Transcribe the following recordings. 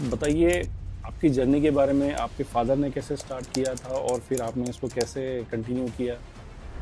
बताइए आपकी जर्नी के बारे में, आपके फादर ने कैसे स्टार्ट किया था और फिर आपने इसको कैसे कंटिन्यू किया?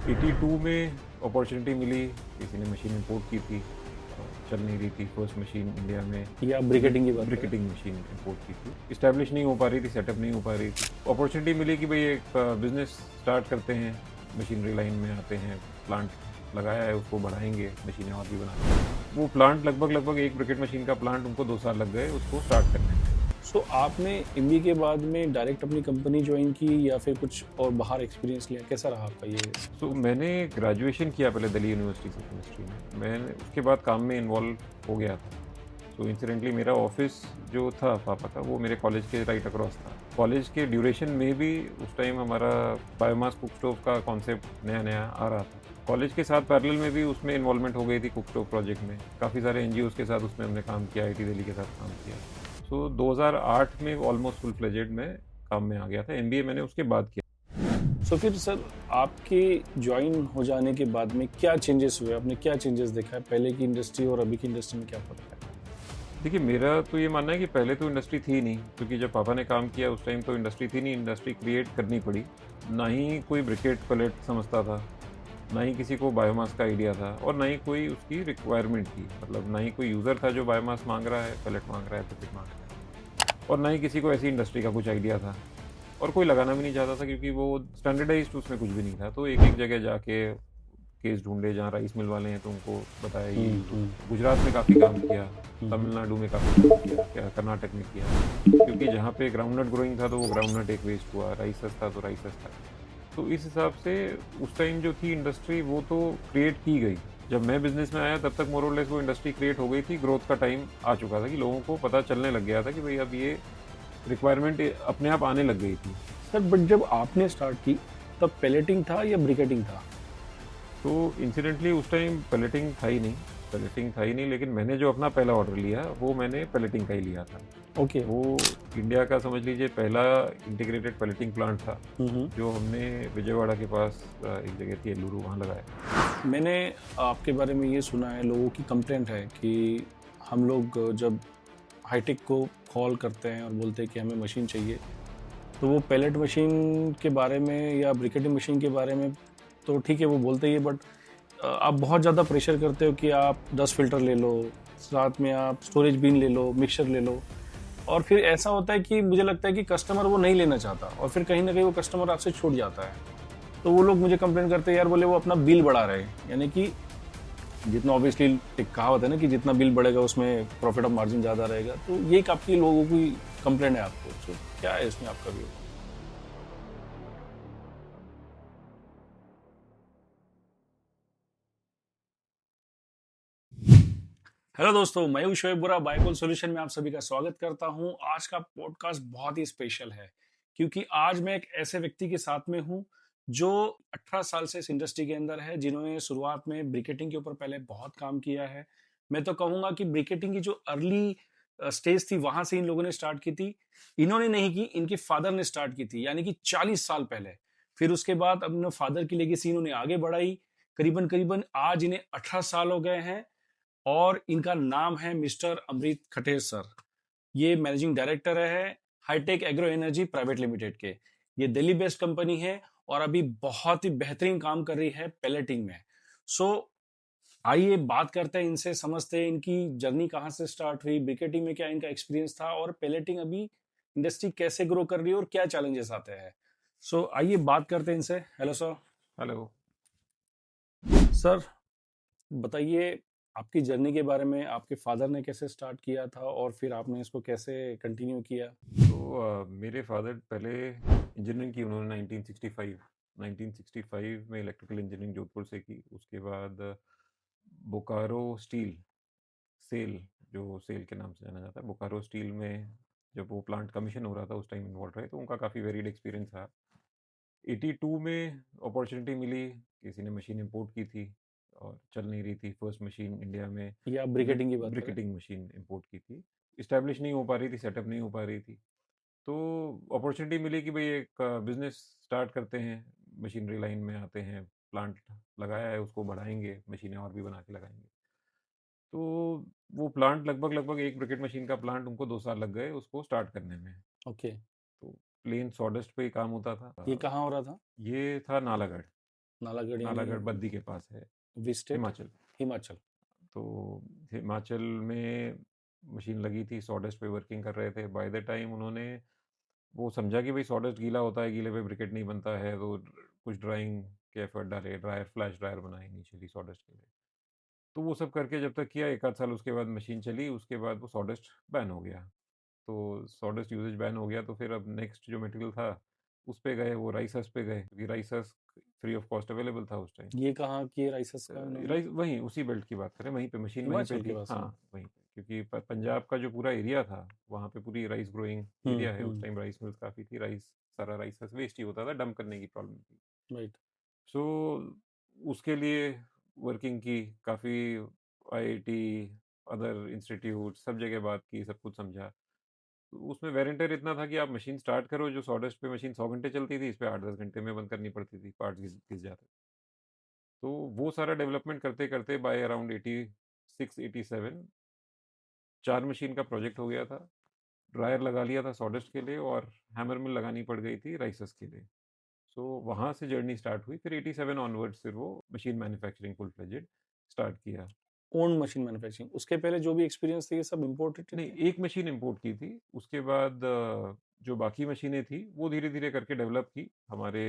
82 में अपॉर्चुनिटी मिली, किसी ने मशीन इंपोर्ट की थी और चल नहीं रही थी। फर्स्ट मशीन इंडिया में ये आप ब्रिकेटिंग की बात कर रहे ब्रिकेटिंग मशीन इंपोर्ट की थी। इस्टेब्लिश नहीं हो पा रही थी, सेटअप नहीं हो पा रही थी। अपॉर्चुनिटी मिली कि भाई एक बिजनेस स्टार्ट करते हैं, मशीनरी लाइन में आते हैं, प्लांट लगाया है, उसको बढ़ाएंगे, मशीनें और भी बनाएंगे। वो प्लांट लगभग एक ब्रिकेट मशीन का प्लांट उनको 2 साल लग गए उसको स्टार्ट करने में। हैं? सो आपने एमबीए के बाद में डायरेक्ट अपनी कंपनी ज्वाइन की या फिर कुछ और बाहर एक्सपीरियंस लिया? कैसा रहा आपका ये मैंने ग्रेजुएशन किया पहले दिल्ली यूनिवर्सिटी से केमिस्ट्री में। मैं उसके बाद काम में इन्वॉल्व हो गया था। इंसिडेंटली मेरा ऑफिस जो था पापा का, वो मेरे कॉलेज के राइट अक्रॉस था। कॉलेज के ड्यूरेशन में भी उस टाइम हमारा बायोमास कुक स्टोव का कॉन्सेप्ट नया नया आ रहा था। कॉलेज के साथ पैरेलल में भी उसमें इन्वॉल्वमेंट हो गई थी कुक स्टोव प्रोजेक्ट में। काफ़ी सारे एनजीओज के साथ उसमें हमने काम किया, आईटी दिल्ली के साथ काम किया। 2008 में ऑलमोस्ट फुल फ्लेजेड में काम में आ गया था। एमबीए मैंने उसके बाद किया। सो फिर सर आपके ज्वाइन हो जाने के बाद में क्या चेंजेस हुए? आपने क्या चेंजेस देखा है? पहले की इंडस्ट्री और अभी की इंडस्ट्री में क्या फ़र्क है? देखिए, मेरा तो ये मानना है कि पहले तो इंडस्ट्री थी नहीं, क्योंकि जब पापा ने काम किया उस टाइम तो इंडस्ट्री थी नहीं, इंडस्ट्री क्रिएट करनी पड़ी। ना ही कोई ब्रिकेट पलेट समझता था, ना ही किसी को बायोमास का आइडिया था और ना ही कोई उसकी रिक्वायरमेंट थी। मतलब ना ही कोई यूज़र था जो बायोमास माँग रहा है, पलेट माँग रहा है, ब्रिकेट माँग रहा है, और ना ही किसी को ऐसी इंडस्ट्री का कुछ आइडिया था और कोई लगाना भी नहीं चाहता था, क्योंकि वो स्टैंडर्डाइज़्ड उसमें कुछ भी नहीं था। तो एक-एक जगह जाके केस ढूँढे, जहाँ राइस मिल वाले हैं तो उनको बताया ये हुँ, यूज़। हुँ, गुजरात में काफ़ी काम किया, हुँ, हुँ। तमिलनाडु में काफ़ी काम किया, क्या कर्नाटक में किया, क्योंकि जहाँ पे ग्राउंडनट ग्रोइंग था तो वो ग्राउंडनट एक वेस्ट हुआ, राइस सस्ता तो राइस सस्ता। तो इस हिसाब से उस टाइम जो थी इंडस्ट्री वो तो क्रिएट की गई। जब मैं बिज़नेस में आया तब तक मोर और लेस वो इंडस्ट्री क्रिएट हो गई थी, ग्रोथ का टाइम आ चुका था कि लोगों को पता चलने लग गया था कि भई अब ये रिक्वायरमेंट अपने आप आने लग गई थी। सर बट जब आपने स्टार्ट की तब पेलेटिंग था या ब्रिकेटिंग था? तो इंसिडेंटली उस टाइम पैलेटिंग था ही नहीं, पैलेटिंग था ही नहीं, लेकिन मैंने जो अपना पहला ऑर्डर लिया वो मैंने पैलेटिंग का ही लिया था। ओके। वो इंडिया का समझ लीजिए पहला इंटीग्रेटेड पैलेटिंग प्लांट था, हुँ, हुँ। जो हमने विजयवाड़ा के पास एक जगह थी एल्लुरु, वहाँ लगाया। मैंने आपके बारे में ये सुना है, लोगों की कंप्लेंट है कि हम लोग जब हाईटेक को कॉल करते हैं और बोलते हैं कि हमें मशीन चाहिए, तो वो पैलेट मशीन के बारे में या ब्रिकेटिंग मशीन के बारे में तो ठीक है वो बोलते ही है, बट आप बहुत ज़्यादा प्रेशर करते हो कि आप 10 फ़िल्टर ले लो, साथ में आप स्टोरेज बिन ले लो, मिक्सर ले लो, और फिर ऐसा होता है कि मुझे लगता है कि कस्टमर वो नहीं लेना चाहता और फिर कहीं न कहीं वो कस्टमर आपसे छूट जाता है। तो वो लोग मुझे कंप्लेन करते हैं, यार बोले वो अपना बिल बढ़ा रहे हैं। यानी कि जितना ऑब्वियसली एक कहावत है ना कि जितना बिल बढ़ेगा उसमें प्रॉफिट ऑफ मार्जिन ज़्यादा रहेगा। तो ये एक आपकी लोगों की कंप्लेंट है आपको। तो क्या है इसमें आपका व्यू? हेलो दोस्तों, मैं हूं शोएब बुरा, बाइबल सॉल्यूशन में आप सभी का स्वागत करता हूं। आज का पॉडकास्ट बहुत ही स्पेशल है क्योंकि आज मैं एक ऐसे व्यक्ति के साथ में हूं जो 18 साल से इस इंडस्ट्री के अंदर है, जिन्होंने शुरुआत में ब्रिकेटिंग के ऊपर पहले बहुत काम किया है। मैं तो कहूंगा कि ब्रिकेटिंग की जो अर्ली स्टेज थी वहां से इन लोगों ने स्टार्ट की थी। इन्होंने नहीं की, इनके फादर ने स्टार्ट की थी, यानी कि 40 साल पहले। फिर उसके बाद अपने फादर की लेगेसी इन्होंने आगे बढ़ाई। करीबन करीबन आज इन्हें 18 साल हो गए हैं और इनका नाम है मिस्टर अमृत खटेर सर। ये मैनेजिंग डायरेक्टर है hitech agro energy private limited के। ये दिल्ली बेस्ड कंपनी है और अभी बहुत ही बेहतरीन काम कर रही है पैलेटिंग में। सो आइए बात करते हैं इनसे, समझते हैं इनकी जर्नी कहाँ से स्टार्ट हुई, ब्रिकेटिंग में क्या इनका एक्सपीरियंस था और पैलेटिंग अभी इंडस्ट्री कैसे ग्रो कर रही है और क्या चैलेंजेस आते हैं। सो आइए बात करते हैं इनसे। Hello sir. हेलो। सर बताइए आपकी जर्नी के बारे में, आपके फादर ने कैसे स्टार्ट किया था और फिर आपने इसको कैसे कंटिन्यू किया? मेरे फादर पहले इंजीनियरिंग की उन्होंने 1965 में इलेक्ट्रिकल इंजीनियरिंग जोधपुर से की। उसके बाद बोकारो स्टील, सेल, जो सेल के नाम से जाना जाता है, बोकारो स्टील में जब वो प्लांट कमीशन हो रहा था उस टाइम इन्वॉल्व रहे, तो उनका काफ़ी वेरिड एक्सपीरियंस रहा। 82 में अपॉर्चुनिटी मिली, किसी ने मशीन इंपोर्ट की थी और चल नहीं रही थी। फर्स्ट मशीन इंडिया में या आप ब्रिकेटिंग की बात करें? ब्रिकेटिंग मशीन इंपोर्ट की थी। इस्टेब्लिश नहीं हो पा रही थी, सेटअप नहीं हो पा रही थी। तो अपॉर्चुनिटी मिली कि भाई एक बिजनेस स्टार्ट करते हैं, मशीनरी लाइन में आते हैं, प्लांट लगाया है, उसको बढ़ाएंगे, मशीनें और भी बना के लगाएंगे। तो वो प्लांट लगभग-लगभग एक ब्रिकेट मशीन का प्लांट उनको 2 साल लग गए उसको स्टार्ट करने में। ओके। तो प्लेन सॉडेस्ट पे ही काम होता था। ये कहाँ हो रहा था? ये था नालागढ़। नालागढ़ यानी नालागढ़ बद्दी के पास है, विच स्टेट? हिमाचल। हिमाचल। तो हिमाचल में मशीन लगी थी, सॉडेस्ट पे वर्किंग कर रहे थे। बाय द टाइम उन्होंने वो समझा कि भाई सॉडेस्ट गीला होता है, गीले पे ब्रिकेट नहीं बनता है, तो कुछ ड्राइंग के एफर्ट डाले, ड्रायर फ्लैश ड्रायर बनाए इनिशियली सॉडेस्ट के लिए। तो वो सब करके जब तक किया, 1 आध साल उसके बाद मशीन चली, उसके बाद वो सॉडेस्ट बैन हो गया। तो सॉडेस्ट यूसेज बैन हो गया, तो फिर अब नेक्स्ट जो मटेरियल था उस पे गए, वो राइस हस्क पे गए, क्योंकि rice husk free of cost available था उस टाइम। ये कहाँ किए राइसेस का इन्होंने? राइस वहीं उसी बेल्ट की बात करें, वहीं पे मशीन वहीं पे हिमाचल के थी, पास हाँ में? वहीं पे, क्योंकि पंजाब का जो पूरा एरिया था वहाँ पे पूरी राइस ग्रोइंग एरिया है। उस हम्म। टाइम राइस मिल्स काफ़ी थी, राइस सारा राइस वेस्ट ही होता था, डंप करने की प्रॉब्लम थी। राइट। सो उसके लिए वर्किंग की काफ़ी, आईआईटी, अदर इंस्टीट्यूट, सब जगह बात की, सब कुछ समझा। तो उसमें वेर एंड टेयर इतना था कि आप मशीन स्टार्ट करो, जो सॉडेस्ट पे मशीन 100 घंटे चलती थी, इस पे 8-10 घंटे में बंद करनी पड़ती थी, पार्ट्स घिस जाते थे। तो वो सारा डेवलपमेंट करते करते बाय अराउंड 86-87 4 मशीन का प्रोजेक्ट हो गया था। ड्रायर लगा लिया था सॉडेस्ट के लिए, और हैमर मिल लगानी पड़ गई थी राइसस के लिए। सो वहाँ से जर्नी स्टार्ट हुई, फिर 87 ऑनवर्ड्स फिर वो machine manufacturing full fledged start किया। ओन मशीन मैन्युफैक्चरिंग, उसके पहले जो भी एक्सपीरियंस थे ये सब इम्पोर्टेड नहीं, थे? एक मशीन इम्पोर्ट की थी, उसके बाद जो बाकी मशीनें थी वो धीरे धीरे करके डेवलप की। हमारे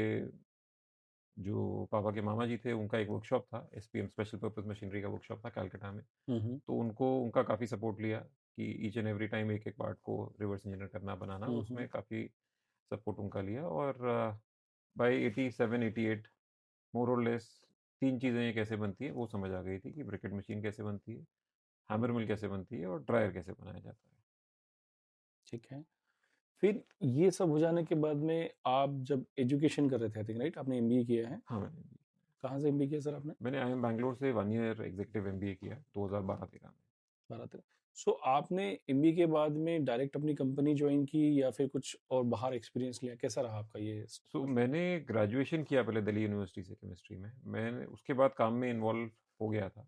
जो पापा के मामा जी थे, उनका एक वर्कशॉप था, एसपीएम स्पेशल पर्पस मशीनरी का वर्कशॉप था कलकत्ता में। हम्म। तो उनको उनका काफ़ी सपोर्ट लिया कि ईच एंड एवरी टाइम एक एक पार्ट को रिवर्स इंजीनियर करना बनाना, हम्म। उसमें काफ़ी सपोर्ट उनका लिया। और बाय 87-88 मोर और लेस 3 चीज़ें ये कैसे बनती है वो समझ आ गई थी, कि ब्रिकेट मशीन कैसे बनती है, हैमर मिल कैसे बनती है, और ड्रायर कैसे बनाया जाता है। ठीक है। फिर ये सब हो जाने के बाद में आप जब एजुकेशन कर रहे थे, आई थिंक राइट, आपने एमबीए किया है? हाँ, कहाँ से एमबीए किया सर आपने? मैंने आई एम बैंगलोर से 1 ईयर एग्जीक्यूटिव एमबीए किया 2012-13 में। 12 सो आपने एमबीए के बाद में डायरेक्ट अपनी कंपनी ज्वाइन की या फिर कुछ और बाहर एक्सपीरियंस लिया? कैसा रहा आपका ये सो सफर? मैंने ग्रेजुएशन किया पहले दिल्ली यूनिवर्सिटी से केमिस्ट्री में। मैंने उसके बाद काम में इन्वॉल्व हो गया था।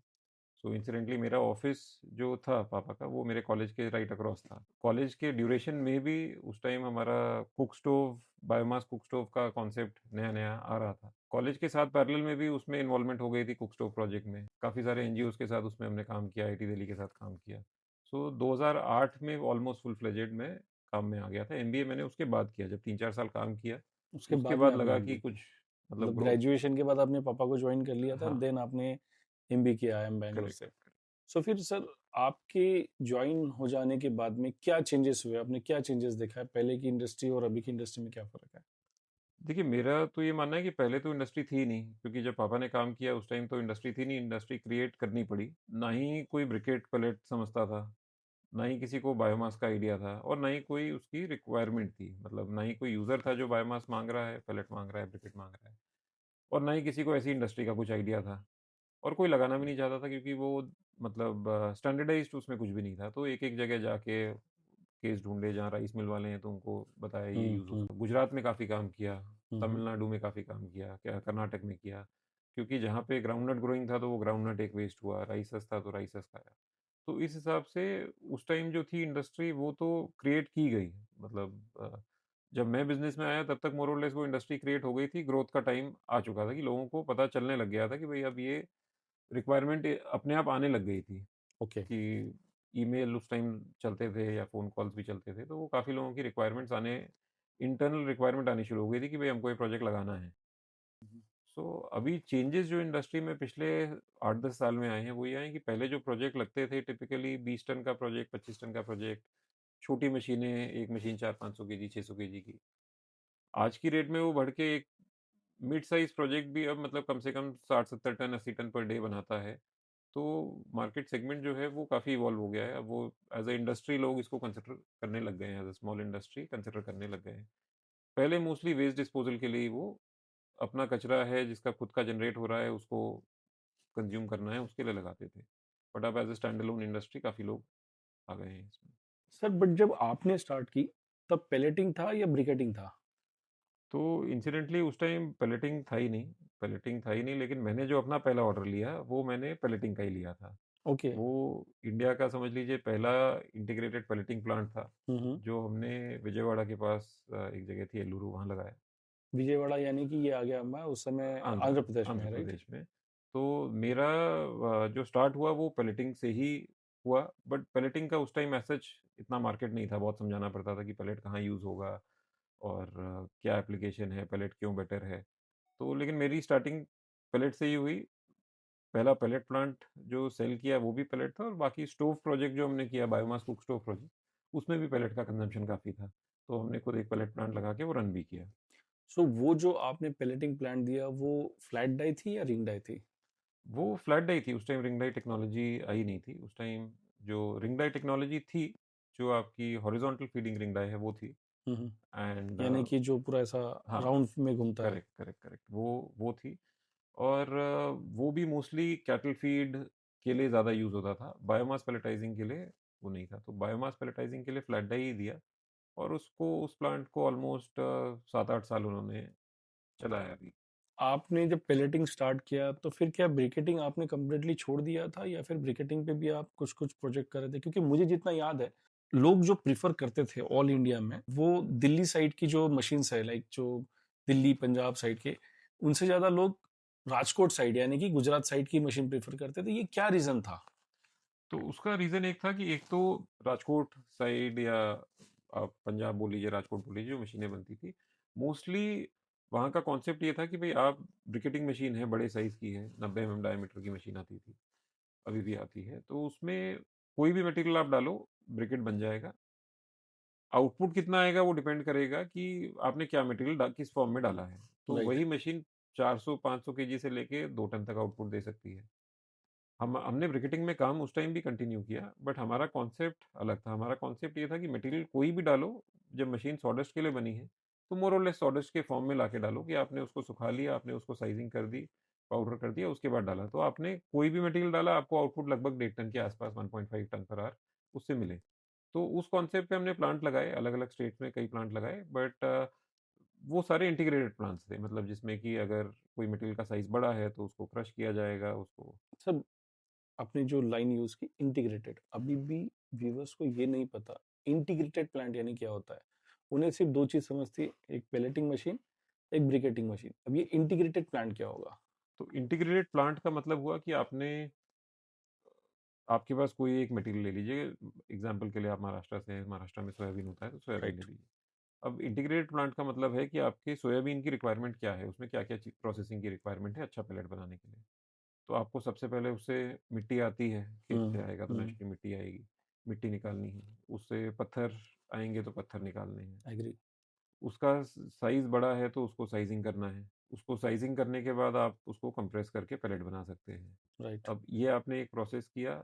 सो इंसिडेंटली मेरा ऑफिस जो था पापा का, वो मेरे कॉलेज के राइट अक्रॉस था। कॉलेज के ड्यूरेशन में भी उस टाइम हमारा cook stove, biomass cook stove का कॉन्सेप्ट नया नया आ रहा था। कॉलेज के साथ पैरेलल में भी उसमें इन्वॉल्वमेंट हो गई थी कुक स्टोव प्रोजेक्ट में। काफ़ी सारे एनजीओ के साथ उसमें हमने काम किया, आईआईटी दिल्ली के साथ काम किया। सो 2008 में ऑलमोस्ट फुल फ्लेजेड में काम में आ गया था। एमबीए मैंने उसके बाद किया, जब 3-4 साल काम किया, उसके उसके बाद में बाद आपने लगा कि एमबीए कुछ किया? मतलब मतलब ग्रोथ। ग्रेजुएशन के बाद आपने पापा को ज्वाइन कर लिया था, हाँ, देन आपने एमबीए किया है बैंगलोर करेक्ट। से? सो फिर सर आपके ज्वाइन हो जाने के बाद में क्या चेंजेस हुए? आपने क्या चेंजेस देखा है? पहले की इंडस्ट्री और अभी की इंडस्ट्री में क्या फर्क है? देखिए, मेरा तो ये मानना है कि पहले तो इंडस्ट्री थी नहीं, क्योंकि जब पापा ने काम किया उस टाइम तो इंडस्ट्री थी नहीं, इंडस्ट्री क्रिएट करनी पड़ी। ना ही कोई ब्रिकेट पेलेट समझता था, ना ही किसी को बायोमास का आइडिया था, और ना ही कोई उसकी रिक्वायरमेंट थी। मतलब ना ही कोई यूज़र था जो बायोमास माँग रहा है, पेलेट माँग रहा है, ब्रिकेट माँग रहा है, और ना ही किसी को ऐसी इंडस्ट्री का कुछ आइडिया था। और कोई लगाना भी नहीं चाहता था, क्योंकि वो मतलब स्टैंडर्डाइज़्ड उसमें कुछ भी नहीं था। तो एक-एक जगह जाके केस ढूँढे, जहाँ राइस मिल वाले हैं तो उनको बताया ये यूज़ हम्म। होता है। गुजरात में काफ़ी काम किया, हम्म। तमिलनाडु में काफ़ी काम किया, क्या कर्नाटक में किया, क्योंकि जहाँ पे ग्राउंडनट ग्रोइंग था तो वो ग्राउंडनट एक वेस्ट हुआ, राइसस था तो राइसस खाया। तो इस हिसाब से उस टाइम जो थी इंडस्ट्री वो तो क्रिएट की गई। मतलब जब मैं बिज़नेस में आया तब तक मोर और लेस वो इंडस्ट्री क्रिएट हो गई थी, ग्रोथ का टाइम आ चुका था, कि लोगों को पता चलने लग गया था कि भई अब ये रिक्वायरमेंट अपने आप आने लग गई थी। ओके। कि ईमेल उस टाइम चलते थे या फ़ोन कॉल्स भी चलते थे, तो वो काफ़ी लोगों की रिक्वायरमेंट्स आने, इंटरनल रिक्वायरमेंट आनी शुरू हो गई थी कि भई हमको ये प्रोजेक्ट लगाना है। सो अभी चेंजेस जो इंडस्ट्री में पिछले 8-10 साल में आए हैं, वो ये आए हैं कि पहले जो प्रोजेक्ट लगते थे टिपिकली 20 टन का प्रोजेक्ट, 25 टन का प्रोजेक्ट, छोटी मशीनें, एक मशीन 400-500 केजी, 600 केजी की। आज की रेट में वो बढ़ के एक मिड साइज़ प्रोजेक्ट भी अब मतलब कम से कम 60-70 टन, 80 टन पर डे बनाता है। तो मार्केट सेगमेंट जो है वो काफ़ी इवॉल्व हो गया है। अब वो एज़ अ इंडस्ट्री लोग इसको कंसिडर करने लग गए हैं, as a small industry consider करने लग गए हैं। पहले मोस्टली वेस्ट डिस्पोज़ल के लिए ही वो अपना कचरा है जिसका खुद का जनरेट हो रहा है, उसको कंज़्यूम करना है, उसके लिए लगाते थे। बट अब as a stand alone industry काफ़ी लोग आ गए हैं इसमें। सर बट जब आपने स्टार्ट की तब पेलेटिंग था या ब्रिकेटिंग था? तो इंसिडेंटली उस टाइम पेलेटिंग था ही नहीं, पेलेटिंग था ही नहीं, लेकिन मैंने जो अपना पहला ऑर्डर लिया, वो मैंने पेलेटिंग का ही लिया था। ओके। वो इंडिया का समझ लीजिए पहला इंटीग्रेटेड पैलेटिंग प्लांट था, हुँ, हुँ। जो हमने विजयवाड़ा के पास एक जगह थी एल्लुरू, वहाँ लगाया। विजयवाड़ा यानी कि ये आ गया मैं उस समय आंध्र आंध्र प्रदेश में आंध्र है, राइट? प्रदेश में। तो मेरा जो स्टार्ट हुआ वो पैलेटिंग से ही हुआ, बट पैलेटिंग का उस टाइम एज़ सच इतना मार्केट नहीं था, बहुत समझाना पड़ता था कि पैलेट कहाँ यूज़ होगा और क्या एप्लीकेशन है, पैलेट क्यों बेटर है। तो लेकिन मेरी स्टार्टिंग पैलेट से ही हुई। पहला पैलेट प्लांट जो सेल किया वो भी पैलेट था, और बाकी स्टोव प्रोजेक्ट जो हमने किया, बायोमास कुक स्टोव प्रोजेक्ट, उसमें भी पैलेट का कंजम्पशन काफ़ी था। तो हमने खुद एक पैलेट प्लांट लगा के वो रन भी किया। सो वो जो आपने पेलेटिंग प्लांट दिया वो फ्लैट डाई थी या रिंग डाई थी? वो फ्लैट डाई थी, उस टाइम रिंग डाई टेक्नोलॉजी आई नहीं थी। उस टाइम जो रिंग डाई टेक्नोलॉजी थी, जो आपकी हॉरिजॉन्टल फीडिंग रिंग डाई है वो थी। हुँ, हुँ। एंड यानी कि जो पूरा ऐसा हाँ, राउंड में घूमता है। करेक्ट, करेक्ट, करेक्ट, वो थी। और वो भी मोस्टली कैटल फीड के लिए ज़्यादा यूज़ होता था, बायोमास पैलेटाइजिंग के लिए वो नहीं था। तो बायोमास पैलेटाइजिंग के लिए फ्लैट डाई ही दिया, और उसको, उस प्लांट को ऑलमोस्ट 7-8 साल उन्होंने चलाया अभी। आपने जब पेलेटिंग स्टार्ट किया तो फिर क्या ब्रिकेटिंग आपने कंप्लीटली छोड़ दिया था या फिर ब्रिकेटिंग पे भी आप कुछ-कुछ प्रोजेक्ट कर रहे थे? क्योंकि मुझे जितना याद है, लोग जो प्रेफ़र करते थे ऑल इंडिया में, वो दिल्ली साइड की जो मशीन्स है लाइक जो दिल्ली, पंजाब साइड के, उनसे ज़्यादा लोग राजकोट साइड यानी कि गुजरात साइड की मशीन प्रेफ़र करते थे। ये क्या रीज़न था? तो उसका रीज़न एक था कि एक तो राजकोट साइड, या आप पंजाब बोल लीजिए, राजकोट बोल लीजिए, जो मशीनें बनती थी, मोस्टली वहाँ का कॉन्सेप्ट ये था कि भई आप ब्रिकेटिंग मशीन है, बड़े साइज़ की है, 90 एमएम डायमीटर की मशीन आती थी, अभी भी आती है। तो उसमें कोई भी मटेरियल आप डालो, ब्रिकेट बन जाएगा। आउटपुट कितना आएगा वो डिपेंड करेगा कि आपने क्या मटेरियल किस फॉर्म में डाला है। तो राइट। वही मशीन 400-500 केजी से लेके 2 टन तक आउटपुट दे सकती है। हमने ब्रिकेटिंग में काम उस टाइम भी कंटिन्यू किया, बट हमारा कॉन्सेप्ट अलग था। हमारा कॉन्सेप्ट ये था कि मटेरियल कोई भी डालो, जब मशीन सॉडस्ट के लिए बनी है, तो मोर और लेस सॉडस्ट के फॉर्म में लाके डालो, कि आपने उसको सुखा लिया, आपने उसको साइजिंग कर दी, पाउडर कर दिया, उसके बाद डाला। तो आपने कोई भी मटेरियल डाला, आपको आउटपुट लगभग 1.5 टन के आसपास, 1.5 टन पर आवर उससे मिले। तो उस कॉन्सेप्ट पे हमने प्लांट लगाए, अलग-अलग स्टेट्स में कई प्लांट लगाए, बट वो सारे इंटीग्रेटेड प्लांट्स थे, मतलब जिसमें कि अगर कोई मटेरियल का साइज़ बड़ा है, तो उसको क्रश किया जाएगा, उसको। सर, आपने जो लाइन यूज़ की इंटीग्रेटेड, अभी भी व्यूअर्स को ये नहीं पता इंटीग्रेटेड प्लांट यानी क्या होता है। उन्हें सिर्फ 2 चीज़ समझती है, एक पेलेटिंग मशीन, एक ब्रिकेटिंग मशीन। अब ये इंटीग्रेटेड प्लांट क्या होगा? तो इंटीग्रेटेड प्लांट का मतलब हुआ कि आपके पास कोई एक मटेरियल ले लीजिए, एग्जांपल के लिए आप महाराष्ट्र से हैं, महाराष्ट्र में सोयाबीन होता है, तो सोयाबीन ले राइट। लीजिए। अब इंटीग्रेटेड प्लांट का मतलब है कि आपके सोयाबीन की रिक्वायरमेंट क्या है, उसमें क्या-क्या प्रोसेसिंग की रिक्वायरमेंट है अच्छा पेलेट बनाने के लिए। तो आपको सबसे पहले उससे मिट्टी आती है, खेत हुँ, से आएगा तो हुँ, नेचुरली मिट्टी आएगी, मिट्टी निकालनी है। उससे पत्थर आएँगे तो पत्थर निकालने हैं। एग्री। उसका साइज़ बड़ा है तो उसको साइज़िंग करना है। उसको साइज़िंग करने के बाद आप उसको कंप्रेस करके पैलेट बना सकते हैं। राइट। अब ये आपने एक प्रोसेस किया,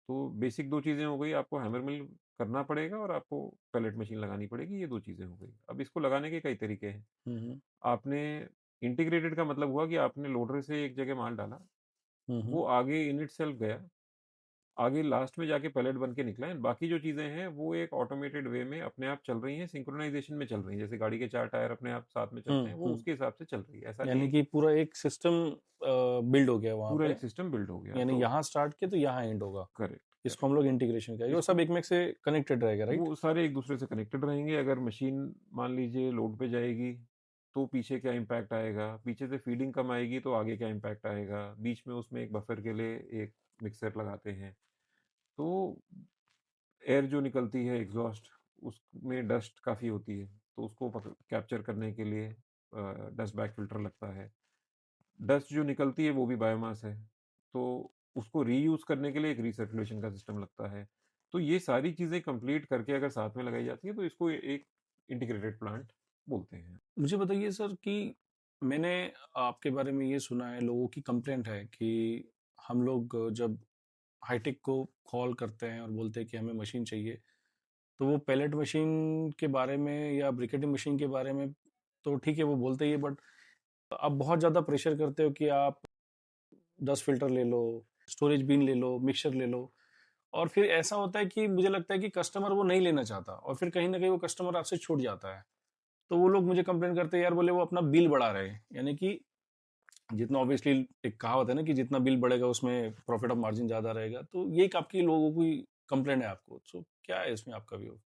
तो बेसिक 2 चीज़ें हो गई, आपको हैमर मिल करना पड़ेगा और आपको पैलेट मशीन लगानी पड़ेगी, ये 2 चीज़ें हो गई। अब इसको लगाने के कई तरीके हैं। हुँ, हुँ, आपने इंटीग्रेटेड का मतलब हुआ कि आपने लोडर से एक जगह माल डाला, हुँ, हुँ। वो आगे इन इटसेल्फ गया, आगे लास्ट में जाके पैलेट बन के निकला है। बाकी जो चीज़ें हैं वो एक ऑटोमेटेड वे में अपने आप चल रही हैं, सिंक्रोनाइज़ेशन में चल रही हैं। जैसे गाड़ी के 4 टायर अपने आप साथ में चलते हुँ, हैं, वो हुँ। उसके हिसाब से चल रही है। ऐसा नहीं यानी है कि कि पूरा एक सिस्टम बिल्ड हो गया वहाँ पूरा पे। एक सिस्टम बिल्ड हो गया। यानी तो यहाँ स्टार्ट किया तो यहाँ एंड होगा। करेक्ट, इसको करेक्ट। हम लोग इंटीग्रेशन कहेंगे और इसको सब एक में से कनेक्टेड रहेगा, राइट? वो सारे एक दूसरे से कनेक्टेड रहेंगे। अगर मशीन मान लीजिए लोड पे जाएगी, तो पीछे क्या इम्पैक्ट आएगा, पीछे से फीडिंग कम आएगी तो आगे क्या इम्पैक्ट आएगा, बीच में उसमें एक बफर के लिए एक मिक्सर लगाते हैं। तो एयर जो निकलती है एग्जॉस्ट, उसमें डस्ट काफ़ी होती है, तो उसको कैप्चर करने के लिए डस्ट बैक फिल्टर लगता है। डस्ट जो निकलती है वो भी बायोमास है, तो उसको रीयूज़ करने के लिए एक रीसर्कुलेशन का सिस्टम लगता है। तो ये सारी चीज़ें कंप्लीट करके अगर साथ में लगाई जाती है तो इसको एक इंटीग्रेटेड प्लांट बोलते हैं। मुझे बताइए सर कि मैंने आपके बारे में ये सुना है, लोगों की कंप्लेंट है कि हम लोग जब हाईटेक को कॉल करते हैं और बोलते हैं कि हमें मशीन चाहिए, तो वो पैलेट मशीन के बारे में या ब्रिकेटिंग मशीन के बारे में तो ठीक है वो बोलते ही है, बट आप बहुत ज़्यादा प्रेशर करते हो कि आप 10 फ़िल्टर ले लो, स्टोरेज बिन ले लो, मिक्सर ले लो, और फिर ऐसा होता है कि मुझे लगता है कि कस्टमर वो नहीं लेना चाहता और फिर कहीं न कहीं वो कस्टमर आपसे छूट जाता है। तो वो लोग मुझे कंप्लेन करते हैं, यार बोले वो अपना बिल बढ़ा रहे हैं। यानी कि जितना ऑब्वियसली एक कहावत है ना कि जितना बिल बढ़ेगा उसमें प्रॉफिट ऑफ मार्जिन ज़्यादा रहेगा, तो ये एक आपकी लोगों की कंप्लेंट है आपको, सो क्या है इसमें आपका व्यू?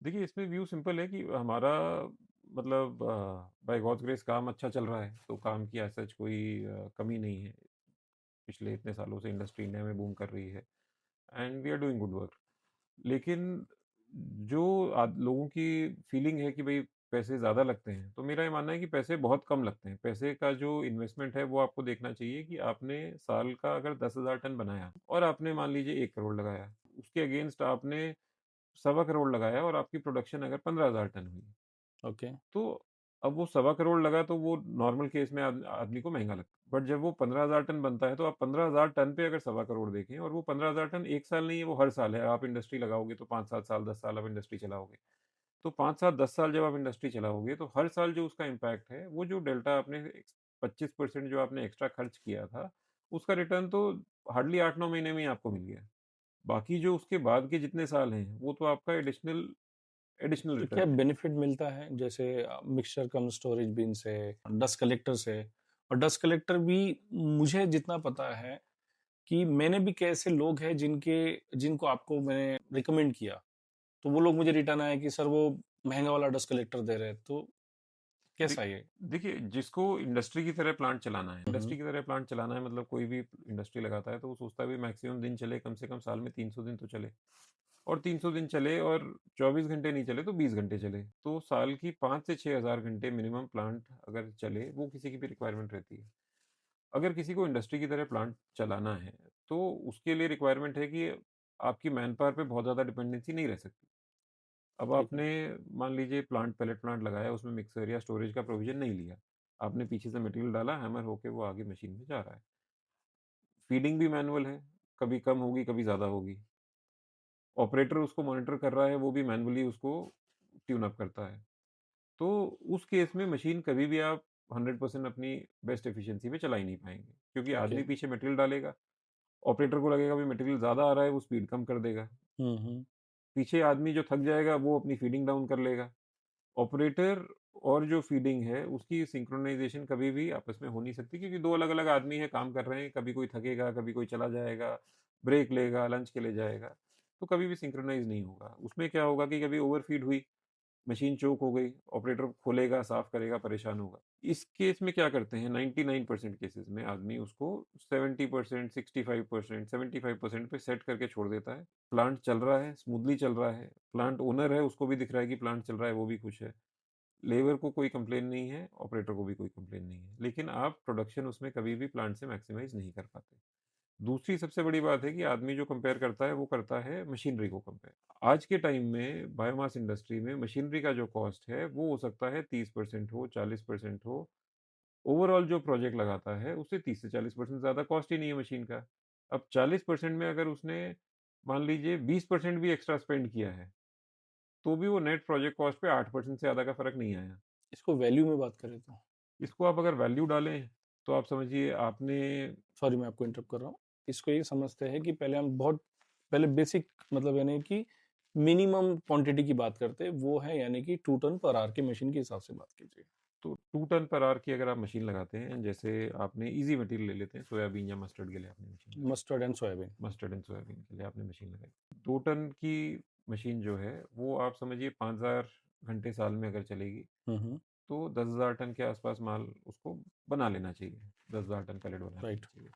देखिए, इसमें व्यू सिंपल है कि हमारा मतलब बाय गॉड्स ग्रेस काम अच्छा चल रहा है, तो काम की एज़ सच कोई कमी नहीं है। पिछले इतने सालों से इंडस्ट्री इंडिया में बूम कर रही है and we are doing good work. लेकिन जो लोगों की फीलिंग है कि भई पैसे ज़्यादा लगते हैं, तो मेरा ये मानना है कि पैसे बहुत कम लगते हैं। पैसे का जो इन्वेस्टमेंट है वो आपको देखना चाहिए कि आपने साल का अगर 10,000 टन बनाया और आपने मान लीजिए 1 करोड़ लगाया, उसके अगेंस्ट आपने सवा करोड़ लगाया और आपकी प्रोडक्शन अगर 15,000 टन हुई, ओके। तो अब वो सवा करोड़ लगा तो वो नॉर्मल केस में आदमी को महँगा लगता है। बट जब वो 15,000 टन बनता है तो आप 15,000 टन पे अगर सवा करोड़ देखें और वो 15,000 टन 1 साल नहीं है, वो हर साल है। आप इंडस्ट्री लगाओगे तो 5-7 साल, 10 साल आप इंडस्ट्री चलाओगे। तो 5 साल 10 साल जब आप इंडस्ट्री चलाओगे तो हर साल जो उसका इम्पैक्ट है, वो जो डेल्टा आपने 25% जो आपने एक्स्ट्रा खर्च किया था, उसका रिटर्न तो हार्डली 8-9 महीने में ही आपको मिल गया। बाकी जो उसके बाद के जितने साल हैं, वो तो आपका एडिशनल एडिशनल तो क्या रिटर्न है। बेनिफिट मिलता है जैसे मिक्सचर कम स्टोरेज बिन से, डस्ट कलेक्टर से? और डस्ट कलेक्टर भी मुझे जितना पता है कि मैंने भी कैसे लोग हैं जिनको आपको मैंने रिकमेंड किया, तो वो लोग मुझे रिटर्न आए कि सर वो महंगा वाला डस्ट कलेक्टर दे रहे हैं, तो दे कैसा है ये? देखिए, जिसको इंडस्ट्री की तरह प्लांट चलाना है, हम्म। इंडस्ट्री की तरह प्लांट चलाना है मतलब कोई भी इंडस्ट्री लगाता है तो वो सोचता है भी मैक्सिमम दिन चले, कम से कम साल में 300 दिन तो चले। और 300 दिन चले और 24 घंटे नहीं चले तो 20 घंटे चले। तो साल की 5 से 6,000 घंटे मिनिमम प्लांट अगर चले, वो किसी की भी रिक्वायरमेंट रहती है। अगर किसी को इंडस्ट्री की तरह प्लांट चलाना है, तो उसके लिए रिक्वायरमेंट है कि आपकी मैन पावर पे बहुत ज़्यादा डिपेंडेंसी नहीं रह सकती। अब ठीक है। आपने मान लीजिए पैलेट प्लांट लगाया, उसमें मिक्सर या स्टोरेज का प्रोविज़न नहीं लिया। आपने पीछे से मटेरियल डाला, हैमर होके वो आगे मशीन में जा रहा है। फीडिंग भी मैनुअल है, कभी कम होगी, कभी ज़्यादा होगी। ऑपरेटर उसको मॉनिटर कर रहा है, वो भी मैनुअली उसको ट्यून अप करता है। तो उस केस में मशीन कभी भी आप 100% अपनी बेस्ट एफिशिएंसी में चला ही नहीं पाएँगे, क्योंकि ओके। आदमी पीछे मटेरियल डालेगा, ऑपरेटर को लगेगा भी मटेरियल ज़्यादा आ रहा है, वो स्पीड कम कर देगा। हम्म। पीछे आदमी जो थक जाएगा, वो अपनी फीडिंग डाउन कर लेगा। ऑपरेटर और जो फीडिंग है, उसकी सिंक्रोनाइज़ेशन कभी भी आपस में हो नहीं सकती, क्योंकि 2 अलग-अलग आदमी हैं, काम कर रहे हैं, कभी कोई थकेगा, कभी कोई चला जाएगा, ब्रेक लेगा, लंच के लिए जाएगा, तो कभी भी सिंक्रोनाइज़ नहीं होगा। उसमें क्या होगा कि कभी ओवरफीड हुई, मशीन चोक हो गई, ऑपरेटर खोलेगा, साफ करेगा, परेशान होगा। इस केस में क्या करते हैं 99% केसेज़ में आदमी उसको 70%, 65%, 75% पे सेट करके छोड़ देता है। प्लांट चल रहा है, स्मूथली चल रहा है, प्लांट ओनर है, उसको भी दिख रहा है कि प्लांट चल रहा है, वो भी खुश है। लेबर को कोई कंप्लेन नहीं है, ऑपरेटर को भी कोई कंप्लेन नहीं है। लेकिन आप प्रोडक्शन उसमें कभी भी प्लांट से मैक्सिमाइज़ नहीं कर पाते। दूसरी सबसे बड़ी बात है कि आदमी जो कंपेयर करता है, वो करता है मशीनरी को कंपेयर। आज के टाइम में बायोमास इंडस्ट्री में मशीनरी का जो कॉस्ट है, वो हो सकता है 30% हो, 40% हो। ओवरऑल जो प्रोजेक्ट लगाता है, उससे 30 से 40% ज़्यादा कॉस्ट ही नहीं है मशीन का। अब 40% में अगर उसने मान लीजिए 20% भी एक्स्ट्रा स्पेंड किया है, तो भी वो नेट प्रोजेक्ट कॉस्ट पे 8% से ज़्यादा का फ़र्क नहीं आया। इसको वैल्यू में बात करें तो, इसको आप अगर वैल्यू डालें, तो आप समझिए आपने सॉरी मैं आपको इंटरप्ट कर रहा हूँ, इसको ये समझते हैं कि पहले हम बहुत पहले बेसिक मतलब यानी कि मिनिमम क्वांटिटी की बात करते हैं, वो है यानी कि 2 टन पर आवर के मशीन के हिसाब से बात कीजिए। तो 2 टन पर आवर की अगर आप मशीन लगाते हैं, जैसे आपने ईज़ी मटीरियल ले लेते हैं, सोयाबीन या मस्टर्ड के लिए आपने मशीन लगाई, mustard and soybean. Mustard and soybean के लिए आपने मशीन लगाई। 2 टन की मशीन जो है, वो आप समझिए 5,000 घंटे साल में अगर चलेगी, हम्म। तो 10,000 टन के आसपास माल उसको बना लेना चाहिए, 10,000 टन पैलेट बना लेना राइट। चाहिए।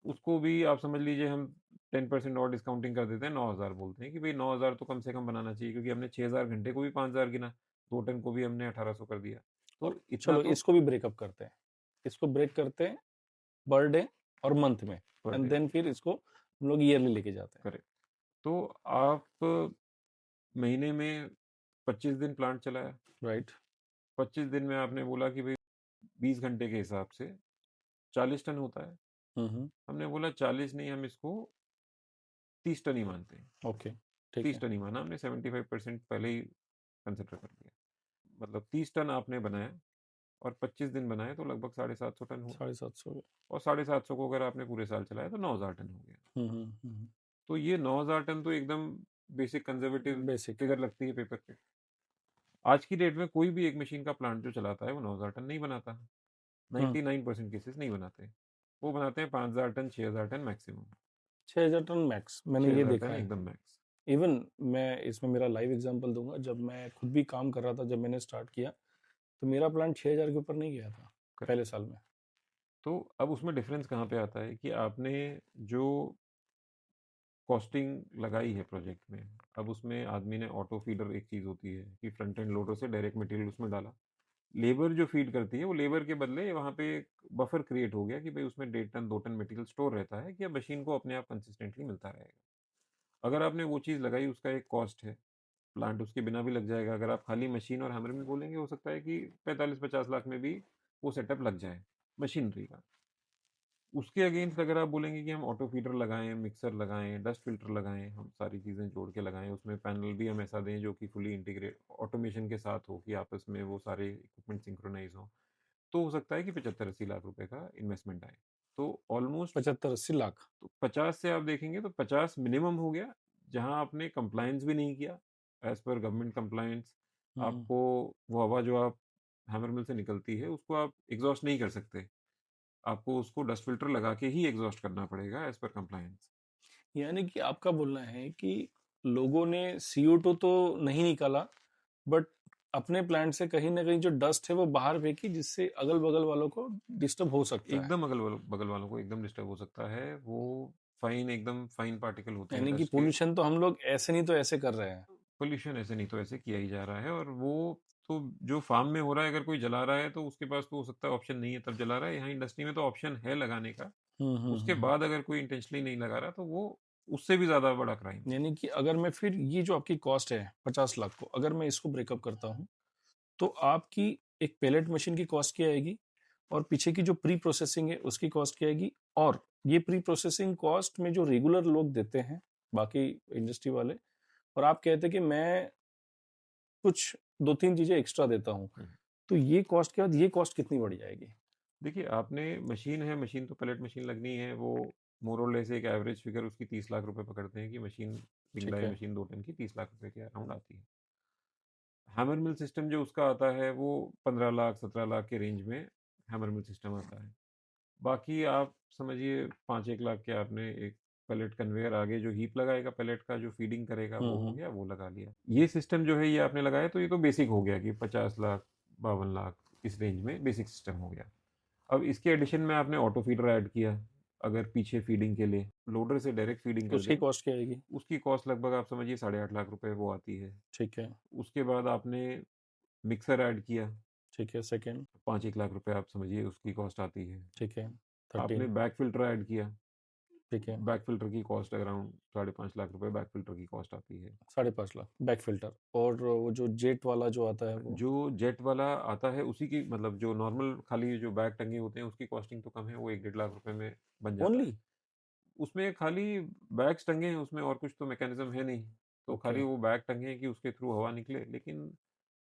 उसको भी आप समझ लीजिए हम 10% और डिस्काउंटिंग कर देते हैं, 9,000 बोलते हैं कि भई 9,000 तो कम से कम बनाना चाहिए, क्योंकि हमने 6,000 घंटे को भी 5,000 गिना, 2 टन को भी हमने 1,800 कर दिया। और तो इतना चलो तो इसको भी ब्रेकअप करते हैं, इसको ब्रेक करते हैं पर डे और मंथ में, पर एंड डे देन फिर इसको हम लोग ईयरली लेके जाते हैं। करेक्ट। तो आप महीने में 25 दिन प्लांट चलाया, राइट। 25 दिन में आपने बोला कि भई 20 घंटे के हिसाब से 40 टन होता है। हम्म। हमने बोला 40 नहीं, हम इसको 30 टन ही मानते हैं। ओके। ठीक 30 है। टन ही माना हमने, 75% पहले ही कंसिडर कर लिया। मतलब 30 टन आपने बनाया और 25 दिन बनाए तो लगभग 750 टन हुआ। 750। और 750 को अगर आपने पूरे साल चलाया तो 9,000 टन हो गया। हम्म। तो ये 9,000 टन तो एकदम बेसिक कंजर्वेटिव बेसिक। फिगर लगती है पेपर पे। आज की डेट में कोई भी एक मशीन का प्लांट जो चलाता है वो 9,000 टन नहीं बनाता। हम्म। 99% केसेस नहीं बनाते। वो बनाते हैं 5,000 ton 6,000 ton maximum. 6,000 ton max मैंने ये 6,000 देखा टन है। एकदम मैक्स। इवन मैं इसमें मेरा लाइव एग्जांपल दूंगा, जब मैं खुद भी काम कर रहा था, जब मैंने स्टार्ट किया तो मेरा प्लान 6,000 के ऊपर नहीं गया था पहले साल में। तो अब उसमें डिफरेंस कहाँ पे आता है कि आपने जो कॉस्टिंग लगाई है प्रोजेक्ट में, अब उसमें आदमी ने ऑटो फीडर, एक चीज़ होती है कि फ्रंट एंड लोडर से डायरेक्ट मटेरियल उसमें डाला, लेबर जो फीड करती है वो लेबर के बदले वहाँ पे एक बफर क्रिएट हो गया कि भाई उसमें 1.5 टन 2 टन मटेरियल स्टोर रहता है कि अब मशीन को अपने आप कंसिस्टेंटली मिलता रहेगा। अगर आपने वो चीज़ लगाई, उसका एक कॉस्ट है, प्लांट उसके बिना भी लग जाएगा। अगर आप खाली मशीन और हैमर में बोलेंगे, हो सकता है कि 45-50 लाख में भी वो सेटअप लग जाए मशीनरी का। उसके अगेंस्ट अगर आप बोलेंगे कि हम ऑटो फीडर लगाएं, मिक्सर लगाएं, डस्ट फिल्टर लगाएं, हम सारी चीज़ें जोड़ के लगाएं, उसमें पैनल भी हम ऐसा दें जो कि फुली इंटीग्रेट ऑटोमेशन के साथ हो कि आपस में वो सारे इक्विपमेंट सिंक्रोनाइज हों, तो हो सकता है कि 75-80 लाख रुपए का इन्वेस्टमेंट आए। तो ऑलमोस्ट 75-80 लाख। तो 50 से आप देखेंगे तो 50 मिनिमम हो गया, जहां आपने कंप्लायंस भी नहीं किया एज पर गवर्नमेंट कंप्लायंस। हम्म। आपको वो हवा जो आप हैमर मिल से निकलती है उसको आप एग्जॉस्ट नहीं कर सकते, आपको उसको डस्ट फिल्टर लगा के ही एग्जॉस्ट करना पड़ेगा एज पर कंप्लायंस। यानी कि आपका बोलना है कि लोगों ने CO2 तो नहीं निकाला, बट अपने प्लांट से कहीं ना कहीं जो डस्ट है वो बाहर फेंकी, जिससे अगल बगल वालों को डिस्टर्ब हो सकता है। एकदम बगल वालों को एकदम डिस्टर्ब हो सकता है। वो फाइन, एकदम फाइन पार्टिकल होते हैं यानी कि डस्ट के। पोल्यूशन तो हम लोग ऐसे नहीं तो ऐसे कर रहे हैं। पोल्यूशन ऐसे नहीं तो ऐसे किया ही जा रहा है, और वो तो जो फार्म में हो रहा है, अगर कोई जला रहा है तो उसके पास तो हो सकता है ऑप्शन नहीं है तब जला रहा है। यहाँ इंडस्ट्री में तो ऑप्शन है लगाने का। उसके हम्म। बाद अगर कोई इंटेंशनली नहीं लगा रहा तो वो उससे भी ज़्यादा बड़ा क्राइम। यानी कि अगर मैं फिर ये जो आपकी कॉस्ट है 50 लाख को, अगर मैं इसको ब्रेकअप करता हूँ, तो आपकी एक पेलेट मशीन की कॉस्ट क्या आएगी, और पीछे की जो प्री प्रोसेसिंग है उसकी कॉस्ट क्या आएगी, और ये प्री प्रोसेसिंग कॉस्ट में जो रेगुलर लोग देते हैं बाकी इंडस्ट्री वाले, और आप कहते हैं कि मैं कुछ 2-3 चीजें एक्स्ट्रा देता हूँ, तो ये कॉस्ट के बाद ये कॉस्ट कितनी बढ़ जाएगी? देखिए, आपने मशीन है, मशीन तो पैलेट मशीन लगनी है, वो मोर और लेस एक एवरेज फिगर उसकी 30 लाख रुपए पकड़ते हैं कि मशीन, ठीक पिंगलाई है। मशीन 2 टन की 30 लाख रुपए के अराउंड आती है। हैमर मिल सिस्टम जो उसका आता है वो 15 लाख 17 लाख के रेंज में हैमर मिल सिस्टम आता है। बाकी आप समझिए 5-1 लाख के आपने एक पैलेट कन्वेयर आगे जो हीप लगाएगा, पैलेट का जो फीडिंग करेगा वो हो हम्म। गया, वो लगा लिया। ये सिस्टम जो है ये आपने लगाया तो ये तो बेसिक हो गया कि 50 लाख 52 लाख इस रेंज में बेसिक सिस्टम हो गया। अब इसके एडिशन में आपने ऑटो फीडर ऐड किया, अगर पीछे फीडिंग के लिए लोडर से डायरेक्ट फीडिंग तो कर उसकी दें, कॉस्ट क्या आएगी? उसकी कॉस्ट लगभग आप समझिए 8.5 लाख रुपए वो आती है। ठीक है। उसके बाद आपने मिक्सर ऐड किया, ठीक है। सेकेंड। 5-1 लाख रुपए आप समझिए उसकी कॉस्ट आती है। ठीक है। आपने 13। बैक फिल्टर ऐड किया, ठीक है। बैक फिल्टर की कॉस्ट अराउंड 5.5 लाख रुपए बैक फिल्टर की कॉस्ट आती है। 5.5 लाख बैक फिल्टर, और वो जो जेट वाला जो आता है वो? जो जेट वाला आता है उसी की, मतलब जो नॉर्मल खाली जो बैग टंगे होते हैं उसकी कॉस्टिंग तो कम है, वो 1-1.5 लाख रुपए में बन जाता ओनली? है। उसमें खाली बैग्स टंगे हैं, उसमें और कुछ तो मैकेनिज्म है नहीं। तो ओके। खाली वो बैग टंगे हैं कि उसके थ्रू हवा निकले, लेकिन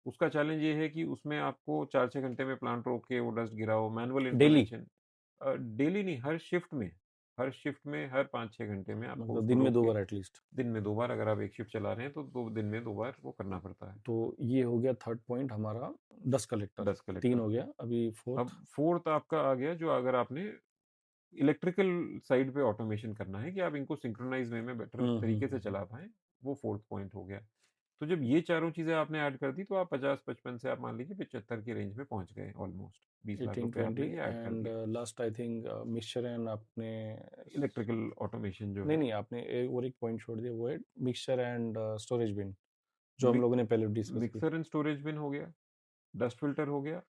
उसका चैलेंज ये है कि उसमें आपको 4-6 घंटे में प्लांट रोक के वो डस्ट गिराओ, मैनुअल डेली? इंटरवेंशन। डेली नहीं, हर शिफ्ट में, हर शिफ्ट में हर 5-6 घंटे में आपको मतलब उसको दिन में रोक दो के, बार एटलीस्ट? दिन में 2 बार, अगर आप एक शिफ्ट चला रहे हैं तो 2 दिन में 2 बार वो करना पड़ता है। तो ये हो गया थर्ड पॉइंट हमारा, डस्ट कलेक्टर। Dust 3 collector. हो गया, अभी अब फोर्थ? फोर्थ आपका आ गया, जो अगर आपने इलेक्ट्रिकल साइड पे ऑटोमेशन करना है कि आप इनको सिंक्रोनाइज वे में बेटर तरीके से हम्म। चला पाएं, वो फोर्थ पॉइंट हो गया। तो जब ये चारों चीजें आपने ऐड कर दी तो आप 50-55 से आप मान लीजिए 75 की रेंज में पहुंच गए, ऑलमोस्ट 20 लाख 18, रुपए 20 आपने ये ऐड कर एंड दिए। Last I think mixture and आपने इलेक्ट्रिकल ऑटोमेशन जो नहीं है, नहीं, आपने एक और एक पॉइंट छोड़ दिया, वो है मिक्सचर एंड स्टोरेज बिन, जो हम लोगों ने पहले डिस्कस की। मिक्सर एंड स्टोरेज बिन हो गया, डस्ट फिल्टर हो गया,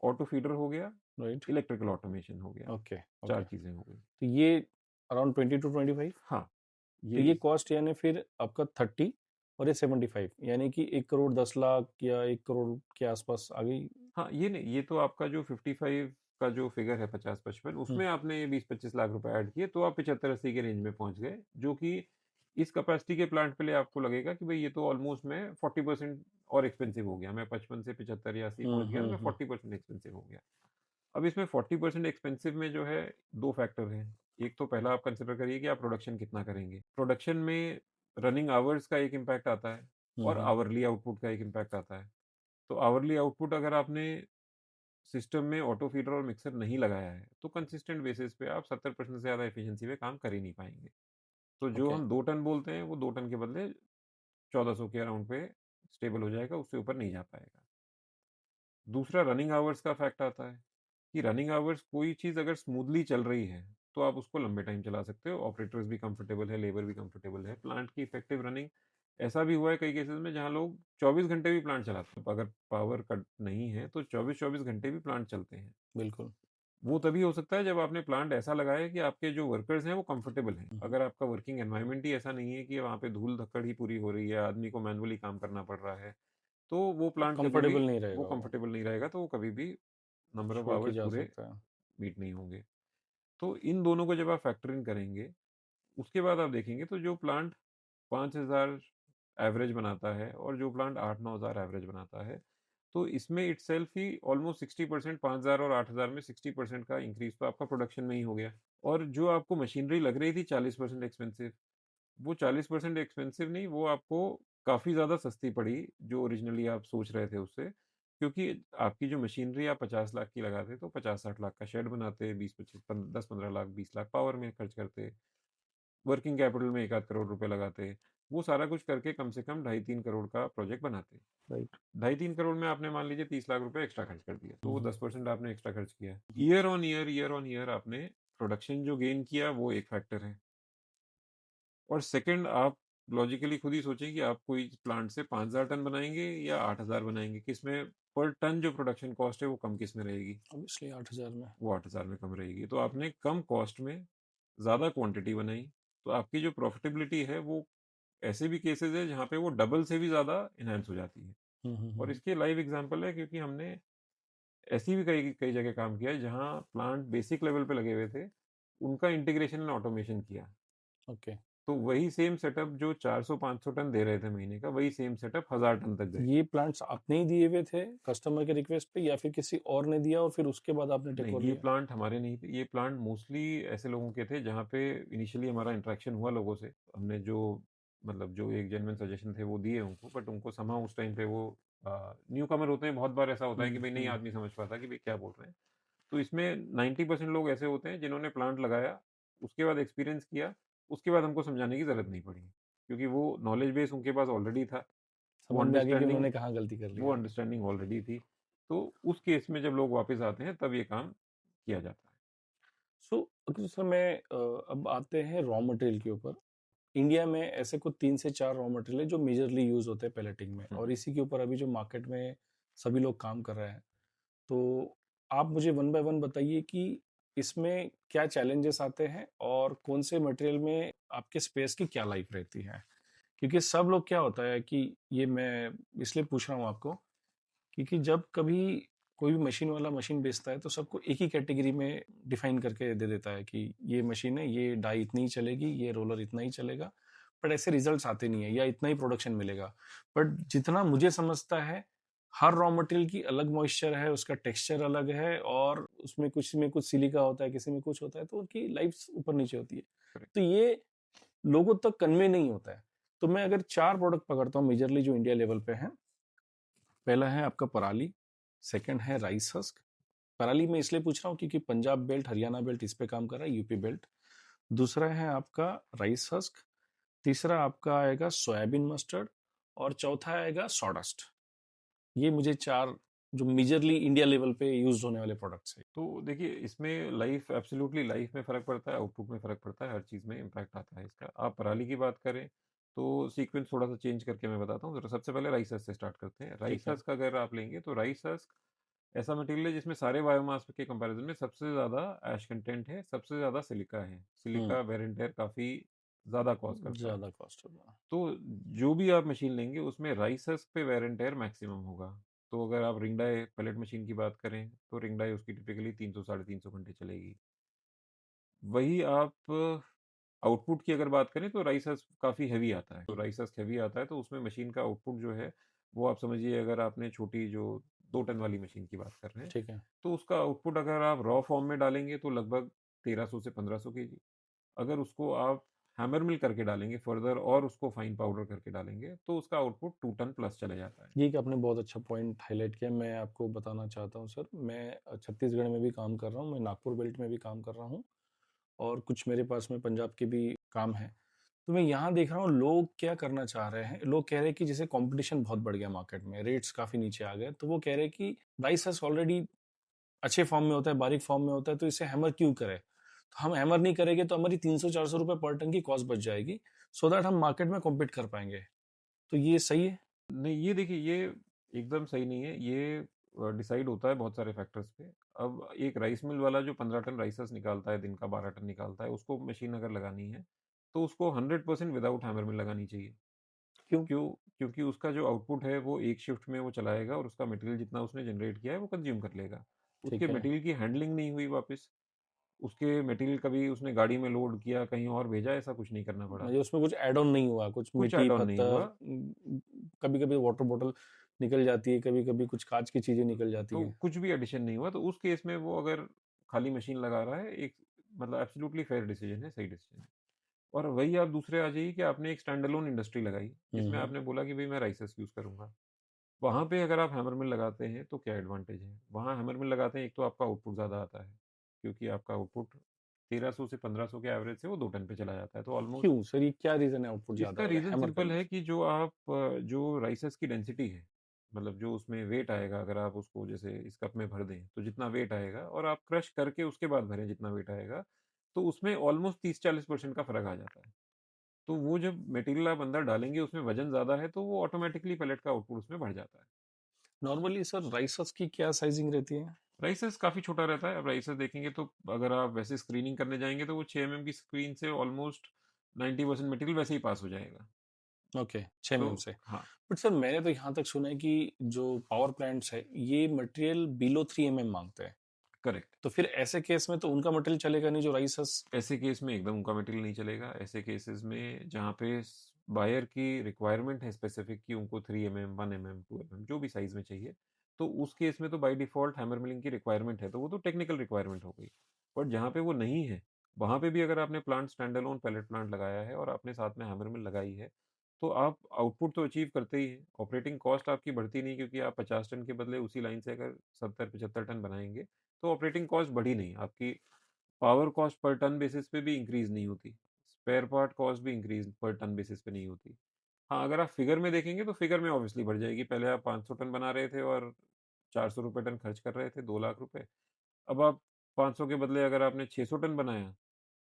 ऑटो फीडर हो गया, राइट। इलेक्ट्रिकल ऑटोमेशन हो गया। ओके। चार ओके। चीजें हो गई। तो ये अराउंड 20 to 25। हाँ, तो ये ये कॉस्ट यानी फिर आपका 30, और ये 75, यानी कि 1 करोड़ 10 लाख या 1 करोड़ के आसपास आ गई। हाँ, ये नहीं, ये तो आपका जो 55 का जो फिगर है 50-55, हम्म। उसमें आपने ये 20-25 लाख रुपए ऐड किए तो आप 75-80 के रेंज में पहुंच गए, जो कि इस कैपेसिटी के प्लांट पे लिए आपको लगेगा कि भाई ये तो ऑलमोस्ट मैं 40% और एक्सपेंसिव हो गया, मैं 55 से 75 या 80 पहुंच गया तो मैं हम्म। 40% एक्सपेंसिव हो गया। अब इसमें 40% एक्सपेंसिव में जो है दो फैक्टर हैं। एक तो पहला आप कंसिडर करिए कि आप प्रोडक्शन कितना करेंगे, प्रोडक्शन में रनिंग आवर्स का एक इम्पैक्ट आता है, और हम्म। आवरली आउटपुट का एक इम्पैक्ट आता है। तो आवरली आउटपुट अगर आपने सिस्टम में ऑटो फीडर और मिक्सर नहीं लगाया है, तो कंसिस्टेंट बेसिस पे आप 70% से ज़्यादा एफिशिएंसी पे काम कर ही नहीं पाएँगे। तो जो ओके, हम 2 टन बोलते हैं, वो 2 टन के बदले 1400 के अराउंड पे स्टेबल हो जाएगा, उससे ऊपर नहीं जा पाएगा। दूसरा रनिंग आवर्स का फैक्ट आता है, कि रनिंग आवर्स कोई चीज़ अगर स्मूथली चल रही है, तो आप उसको लंबे टाइम चला सकते हो, ऑपरेटर्स भी कंफर्टेबल है, लेबर भी कंफर्टेबल है, प्लांट की इफेक्टिव रनिंग ऐसा भी हुआ है कई केसेज़ में जहाँ लोग 24 घंटे भी प्लांट चलाते हैं। अगर पावर कट नहीं है, तो 24-24 घंटे भी प्लांट चलते हैं। बिल्कुल। वो तभी हो सकता है जब आपने प्लांट ऐसा लगाया है कि आपके जो वर्कर्स हैं वो कंफर्टेबल हैं। हुँ, हुँ। अगर आपका वर्किंग एनवायरनमेंट ही ऐसा नहीं है कि वहाँ पे धूल-धक्कड़ ही पूरी हो रही है, आदमी को मैनुअली काम करना पड़ रहा है, तो वो तो प्लांट कभी भी कंफर्टेबल नहीं वो रहेगा वो, कंफर्टेबल नहीं रहेगा, तो वो कभी भी नंबर ऑफ छोड़ के आवर्स जा पूरे सकता है। मीट नहीं होंगे। तो इन दोनों को जब आप फैक्टर इन करेंगे, उसके बाद आप देखेंगे तो जो प्लांट 5000 एवरेज बनाता है और जो प्लांट 8-9000 एवरेज बनाता है, तो इसमें इटसेल्फ ही ऑलमोस्ट 60% 5000 और 8000 में 60% का इंक्रीज़ तो आपका प्रोडक्शन में ही हो गया। और जो आपको मशीनरी लग रही थी 40% एक्सपेंसिव, वो 40% एक्सपेंसिव नहीं, वो आपको काफ़ी ज़्यादा सस्ती पड़ी, जो ओरिजिनली आप सोच रहे थे उससे। क्योंकि आपकी जो मशीनरी आप 50 लाख की लगाते, तो 50-60 लाख का शेड बनाते, 20-25 पन 10-15 लाख, 20 लाख पावर में खर्च करते, वर्किंग कैपिटल में 1 आध करोड़ रुपए लगाते। वो सारा कुछ करके कम से कम ढाई 3 करोड़ का प्रोजेक्ट बनाते। राइट। ढाई 3 करोड़ में आपने मान लीजिए 30 लाख रुपए एक्स्ट्रा खर्च कर दिया, तो हुँ, वो हुँ। 10% आपने एक्स्ट्रा खर्च किया। हुँ, ईयर ऑन ईयर आपने प्रोडक्शन जो गेन किया, वो एक फैक्टर है। और सेकंड, आप लॉजिकली खुद ही सोचें कि आप कोई प्लांट से 5000 टन बनाएँगे या 8000 बनाएँगे, किसमें पर टन जो प्रोडक्शन कॉस्ट है वो कम किसमें रहेगी? ऑब्वियसली 8000 में। वो 8000 में कम रहेगी। तो आपने कम कॉस्ट में ज़्यादा क्वांटिटी बनाई, तो आपकी जो प्रॉफिटेबिलिटी है वो ऐसे भी केसेज़ हैं जहाँ पे वो डबल से भी ज़्यादा एनहांस हो जाती है। हुँ, हुँ, और हुँ। इसके लाइव एग्ज़ाम्पल है, क्योंकि हमने ऐसी भी कई कई जगह काम किया है जहाँ प्लांट बेसिक लेवल पे लगे हुए थे, उनका इंटीग्रेशन एंड ऑटोमेशन किया। ओके। तो वही सेम सेटअप जो 400-500 टन दे रहे थे महीने का, वही सेम सेटअप 1000 टन तक गए। ये प्लांट्स आपने ही दिए हुए थे कस्टमर के रिक्वेस्ट पे या फिर किसी और ने दिया और फिर उसके बाद आपने टेक नहीं, ओवर ये लिया? प्लांट हमारे नहीं थे, ये प्लांट मोस्टली ऐसे लोगों के थे जहाँ पे इनिशियली हमारा इंटरेक्शन हुआ लोगों से। हमने जो मतलब जो एक जेन्युइन सजेशन थे वो दिए उनको, बट उनको समहाउ उस टाइम पे वो न्यूकमर होते हैं, बहुत बार ऐसा होता है कि हुँ, भाई नहीं हुँ। आदमी समझ पाता कि भाई क्या बोल रहे हैं। तो इसमें 90% लोग ऐसे होते हैं जिन्होंने प्लांट लगाया, उसके बाद एक्सपीरियंस किया, उसके बाद हमको समझाने की ज़रूरत नहीं पड़ी। क्योंकि वो नॉलेज बेस उनके पास ऑलरेडी था, वो समझ में आ गया कि अंडरस्टैंडिंग उन्होंने कहाँ गलती कर वो लिया। अंडरस्टैंडिंग ऑलरेडी थी। तो उस केस में जब लोग वापस आते हैं तब ये काम किया जाता है। सो अगर सर मैं अब आते हैं रॉ मटेरियल के ऊपर। इंडिया में ऐसे कुछ 3 से 4 रॉ मटेरियल है जो मेजरली यूज़ होते हैं पैलेटिंग में हुँ, और हुँ। इसी के ऊपर अभी जो मार्केट में सभी लोग काम कर रहे हैं। तो आप मुझे वन बाय वन बताइए कि इसमें क्या चैलेंजेस आते हैं और कौन से मटेरियल में आपके स्पेस की क्या लाइफ रहती है? क्योंकि सब लोग क्या होता है कि ये मैं इसलिए पूछ रहा हूँ आपको क्योंकि जब कभी कोई भी मशीन वाला मशीन बेचता है तो सबको एक ही कैटेगरी में डिफाइन करके दे देता है कि ये मशीन है, ये डाई इतनी ही चलेगी, ये रोलर इतना ही चलेगा। बट ऐसे रिजल्ट्स आते नहीं है या इतना ही प्रोडक्शन मिलेगा। बट जितना मुझे समझता है हर रॉ मटेरियल की अलग मॉइस्चर है, उसका टेक्सचर अलग है और उसमें कुछ में कुछ सिलिका होता है, किसी में कुछ होता है, तो उनकी लाइफ ऊपर नीचे होती है। करेक्ट। तो ये लोगों तक कन्वे नहीं होता है। तो मैं अगर 4 प्रोडक्ट पकड़ता हूँ मेजरली जो इंडिया लेवल पे हैं, पहला है आपका पराली, सेकंड है राइस हस्क। पराली मैं इसलिए पूछ रहा हूँ क्योंकि पंजाब बेल्ट, हरियाणा बेल्ट इस पे काम कर रहा है, यूपी बेल्ट। दूसरा है आपका राइस हस्क, तीसरा आपका आएगा सोयाबीन मस्टर्ड और चौथा आएगा सॉडस्ट। ये मुझे 4 जो मेजरली इंडिया लेवल पे यूज़्ड होने वाले प्रोडक्ट्स हैं। तो देखिए, इसमें लाइफ़ एब्सोल्यूटली लाइफ़ में फ़र्क पड़ता है, आउटपुट में फ़र्क पड़ता है, हर चीज़ में इम्पैक्ट आता है इसका। आप पराली की बात करें, तो सीक्वेंस थोड़ा-सा चेंज करके मैं बताता हूँ। ज़रा सबसे पहले राइस हस्क से स्टार्ट करते हैं। राइस ठीक है। हस्क अगर आप लेंगे, तो राइस हस्क ऐसा मटेरियल है जिसमें सारे बायोमास के कंपैरिज़न में सबसे ज़्यादा ऐश कंटेंट है, सबसे ज़्यादा सिलिका है। हुँ, सिलिका वेयर एंड टेयर काफ़ी ज़्यादा कॉज़ करता है। ज़्यादा कॉस्ट होगा। तो जो भी आप मशीन लेंगे उसमें राइस हस्क पे वेयर एंड टेयर मैक्सिमम होगा। तो अगर आप रिंग डाई पेलेट मशीन की बात करें, तो रिंग डाई उसकी टिपिकली 300 साढ़े 300 घंटे चलेगी। वही आप आउटपुट की अगर बात करें, तो राइस हस्क काफ़ी हेवी आता है। तो हुँ, राइस हस्क हेवी आता है, तो उसमें मशीन का आउटपुट जो है, वो आप समझिए, अगर आपने छोटी जो 2 टन वाली मशीन की बात कर रहे हैं, ठीक है। तो उसका आउटपुट अगर आप रॉ फॉर्म में डालेंगे तो लगभग 1300 से 1500 केजी। अगर उसको आप हैमर मिल करके डालेंगे फर्दर और उसको फाइन पाउडर करके डालेंगे, तो उसका आउटपुट 2 टन प्लस चले जाता है। ये एक आपने बहुत अच्छा पॉइंट हाइलाइट किया। मैं आपको बताना चाहता हूँ सर, मैं छत्तीसगढ़ में भी काम कर रहा हूँ, मैं नागपुर बेल्ट में भी काम कर रहा हूँ और कुछ मेरे पास में पंजाब के भी काम है। तो मैं यहाँ देख रहा हूँ लोग क्या करना चाह रहे हैं, लोग कह रहे हैं कि जैसे कंपटीशन बहुत बढ़ गया मार्केट में, रेट्स काफ़ी नीचे आ गए, तो वो कह रहे हैं कि राइस हस ऑलरेडी अच्छे फॉर्म में होता है, बारीक फॉर्म में होता है, तो इसे हैमर क्यों करें? तो हम हैमर नहीं करेंगे तो हमारी 300-400 रुपए पर टन की कॉस्ट बच जाएगी, सो दैट हम मार्केट में कॉम्पीट कर पाएँगे। तो ये सही है? नहीं, ये देखिए, ये एकदम सही नहीं है। ये डिसाइड होता है बहुत सारे फैक्टर्स पे। अब एक राइस मिल वाला जो 15 टन राइसेस निकालता है, दिन का 12 टन निकालता है, उसको मशीन अगर लगानी है, तो उसको 100% विदाउट हैमर मिल लगानी चाहिए। क्यों? क्यों? क्योंकि उसका जो आउटपुट है वो एक शिफ्ट में वो चलाएगा और उसका मटेरियल जितना उसने जनरेट किया है वो कंज्यूम कर लेगा। उसके ठीक है। मटेरियल की हैंडलिंग नहीं हुई वापस, उसके मटेरियल कभी उसने गाड़ी में लोड किया, कहीं और भेजा, ऐसा कुछ नहीं करना पड़ा। मतलब उसमें कुछ ऐड ऑन नहीं हुआ, कुछ कुछ मिट्टी, ऐड ऑन नहीं पत्थर, हुआ। कभी-कभी वाटर बॉटल निकल जाती है, कभी-कभी कुछ काँच की चीज़ें निकल जाती तो हैं। कुछ भी एडिशन नहीं हुआ, तो उस केस में वो अगर खाली मशीन लगा रहा है, एक मतलब एब्सोल्युटली फेयर डिसीजन है, सही डिसीजन है। और वही आप दूसरे आ जाइए कि आपने एक स्टैंड अलोन इंडस्ट्री लगाई, हुँ, जिसमें हुँ। आपने बोला कि भई मैं राइसेस यूज़ करूँगा। वहाँ पे अगर आप हैमर मिल लगाते हैं, तो क्या एडवांटेज है? वहाँ हैमर मिल लगाते हैं, एक तो आपका आउटपुट ज़्यादा आता है, क्योंकि आपका आउटपुट 1300 से 1500 के एवरेज से वो 2 टन पे चला जाता है, तो ऑलमोस्ट क्यों? सर ये क्या रीज़न है आउटपुट ज़्यादा इसका हो गया रीज़न हैमर सिंपल करने है से? कि जो आप जो राइसेस की डेंसिटी है, मतलब जो उसमें वेट आएगा, अगर आप उसको जैसे इस कप में भर दें, तो जितना वेट आएगा और आप क्रश करके उसके बाद भरें जितना वेट आएगा, तो उसमें ऑलमोस्ट 30-40% का फ़र्क आ जाता है। तो वो जब मटेरियल आप अंदर डालेंगे, उसमें वज़न ज़्यादा है, तो वो ऑटोमैटिकली पैलेट का आउटपुट उसमें बढ़ जाता है। नॉर्मली सर राइसेस की क्या साइज़िंग रहती है? राइसेस काफ़ी छोटा रहता है। अब राइसेस देखेंगे तो अगर आप वैसे स्क्रीनिंग करने जाएँगे, तो वो 6 एमएम की स्क्रीन से ऑलमोस्ट 90% मटेरियल वैसे ही पास हो जाएगा। ओके, 6 तो एमएम से। हाँ, बट सर मैंने तो यहाँ तक सुना है कि जो पावर प्लांट्स है, ये मटेरियल बिलो 3 एमएम माँगते हैं। करेक्ट। तो फिर ऐसे केस में तो उनका मटेरियल चलेगा नहीं जो राइसेस। ऐसे केस में एकदम उनका मटेरियल नहीं चलेगा। ऐसे केसेस में जहाँ पे बायर की रिक्वायरमेंट है स्पेसिफिक कि उनको 3 एमएम, 1 एमएम, 2 एमएम जो भी साइज में चाहिए, तो उस केस में तो बाय डिफ़ॉल्ट हैमर मिलिंग की रिक्वायरमेंट है, तो वो तो टेक्निकल रिक्वायरमेंट हो गई। बट जहाँ पे वो नहीं है, वहाँ पे भी अगर आपने plant stand alone pellet plant लगाया है और आपने साथ में हैमर मिल लगाई है, तो आप आउटपुट तो अचीव करते ही हैं। ऑपरेटिंग कॉस्ट आपकी बढ़ती नहीं, क्योंकि आप 50 टन के बदले उसी लाइन से अगर 70-75 टन बनाएँगे, तो ऑपरेटिंग कॉस्ट बढ़ी नहीं। आपकी power cost per ton basis पे भी इंक्रीज़ नहीं होती। स्पेयर पार्ट कॉस्ट भी इंक्रीज़ पर टन बेसिस पे नहीं होती। हाँ, अगर आप फिगर में देखेंगे तो फिगर में ऑब्वियसली बढ़ जाएगी। पहले आप 500 टन बना रहे थे और ₹400 टन खर्च कर रहे थे, 2 लाख रुपए। अब आप 500 के बदले अगर आपने 600 टन बनाया,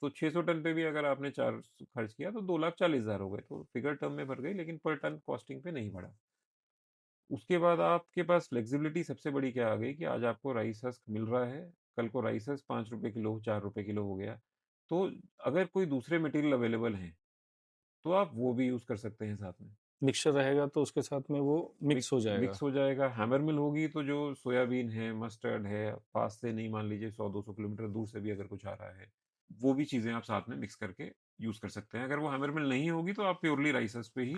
तो 600 टन पे भी अगर आपने 4 खर्च किया तो 2,40,000 हो गए। तो फिगर टर्म में बढ़ गई, लेकिन पर टन कॉस्टिंग पे नहीं बढ़ा। उसके बाद आपके पास फ्लेक्सिबिलिटी सबसे बड़ी क्या आ गई कि आज आपको राइस हस्क मिल रहा है, कल को राइस हस्क ₹5 किलो, ₹4 किलो हो गया। तो अगर कोई दूसरे मटेरियल अवेलेबल हैं, तो आप वो भी यूज़ कर सकते हैं साथ में। मिक्सचर रहेगा तो उसके साथ में वो मिक्स हो जाएगा। मिक्स हो जाएगा, हैमर मिल होगी तो जो सोयाबीन है, मस्टर्ड है, पास से नहीं, मान लीजिए 100-200 किलोमीटर दूर से भी अगर कुछ आ रहा है, वो भी चीज़ें आप साथ में मिक्स करके यूज़ कर सकते हैं। अगर वो हैमर मिल नहीं होगी तो आप प्योरली राइस हस्क पे ही